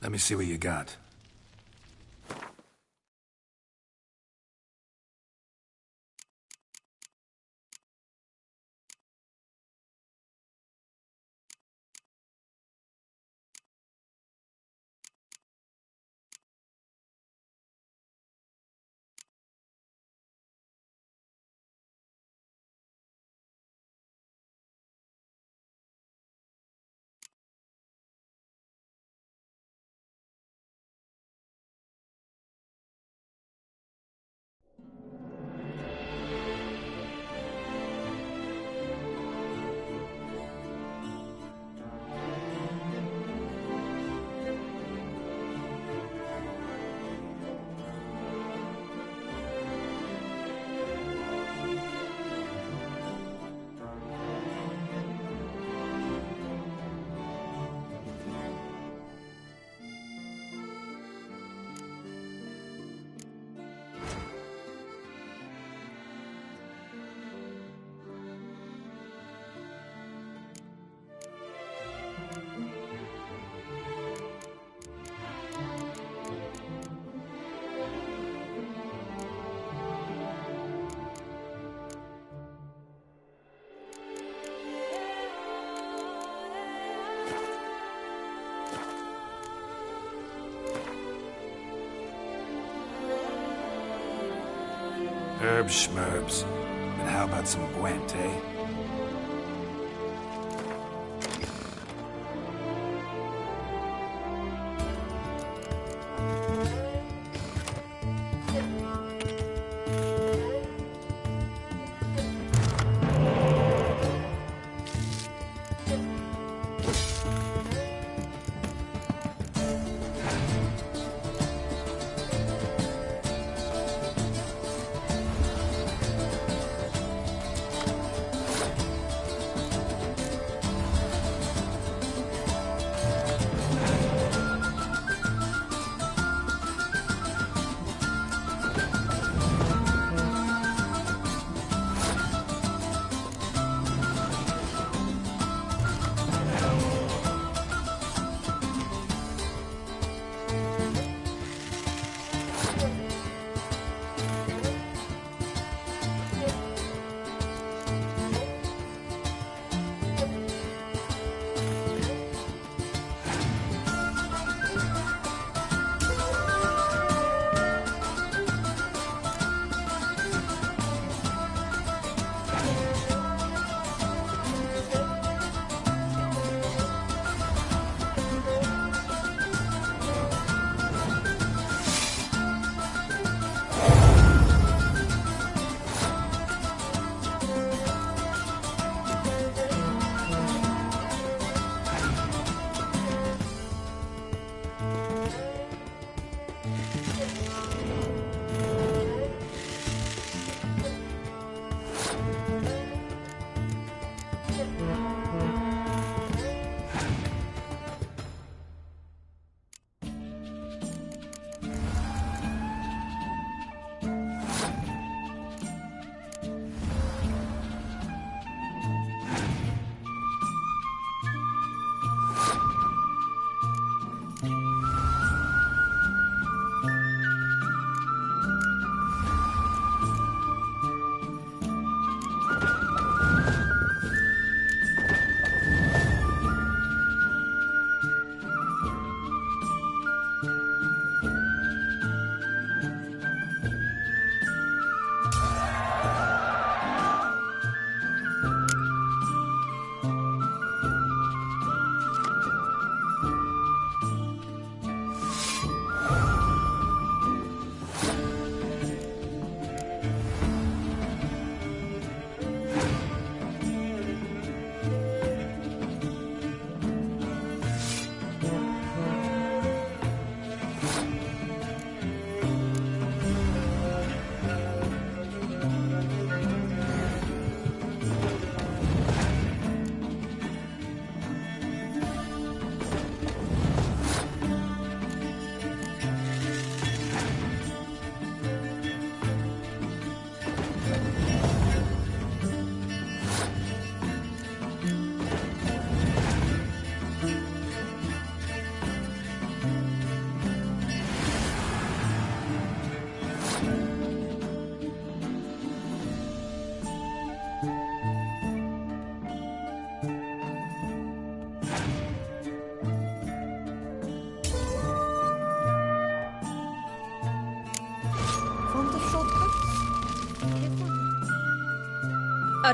Let me see what you got. Herbs schmerbs. But how about some Gwent, eh?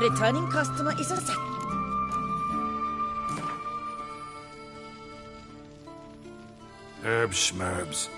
A returning customer is a sack. Herb schmerbs.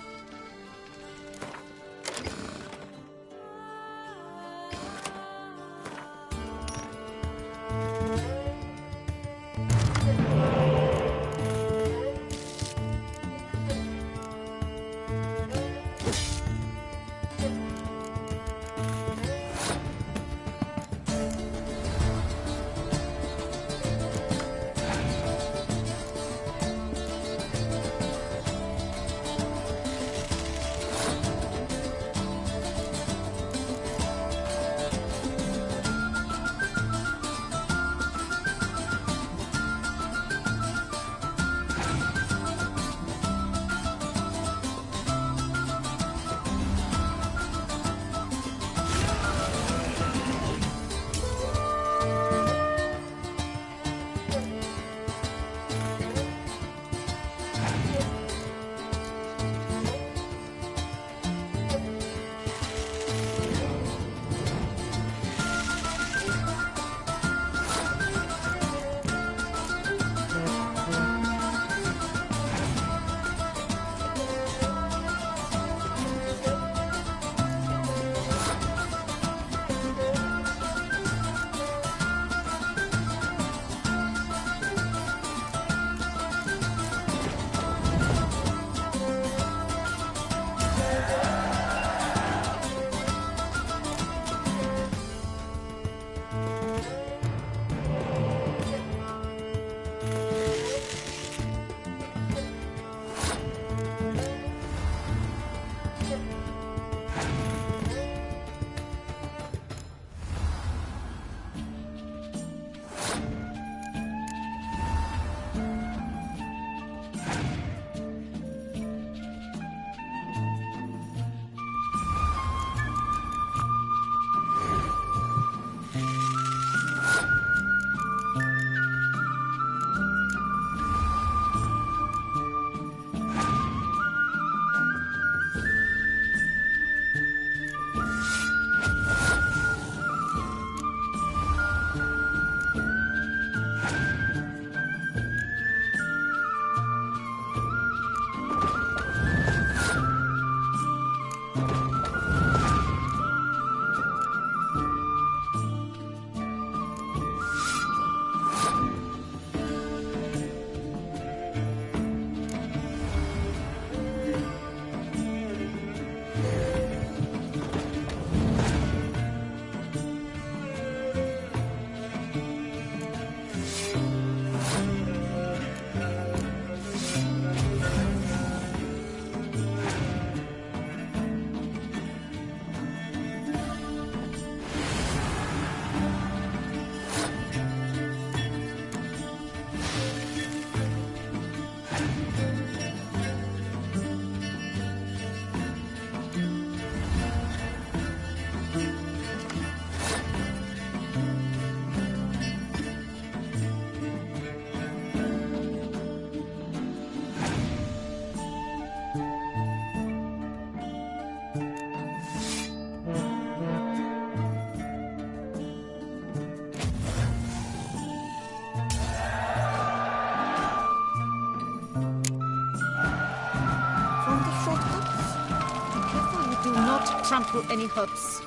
Trample any hoops.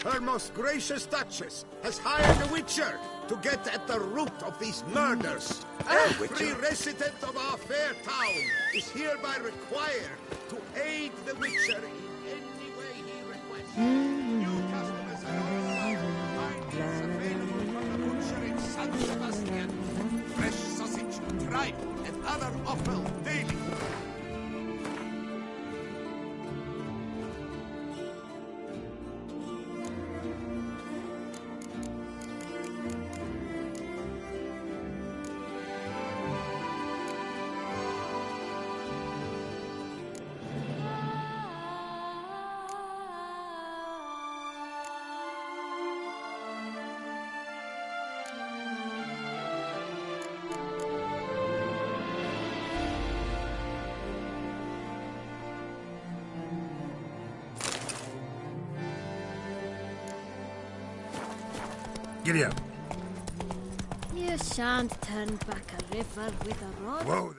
Her most gracious Duchess has hired a witcher to get at the root of these murders. Every resident of our fair town is hereby required to aid the witcher in any way he requests. New customers are allowed. Find available from the butcher in San Sebastian. Fresh sausage, tripe, and other offal daily. Giddy up. You shan't turn back a river with a rod. Whoa.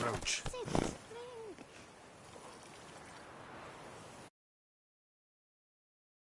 approach.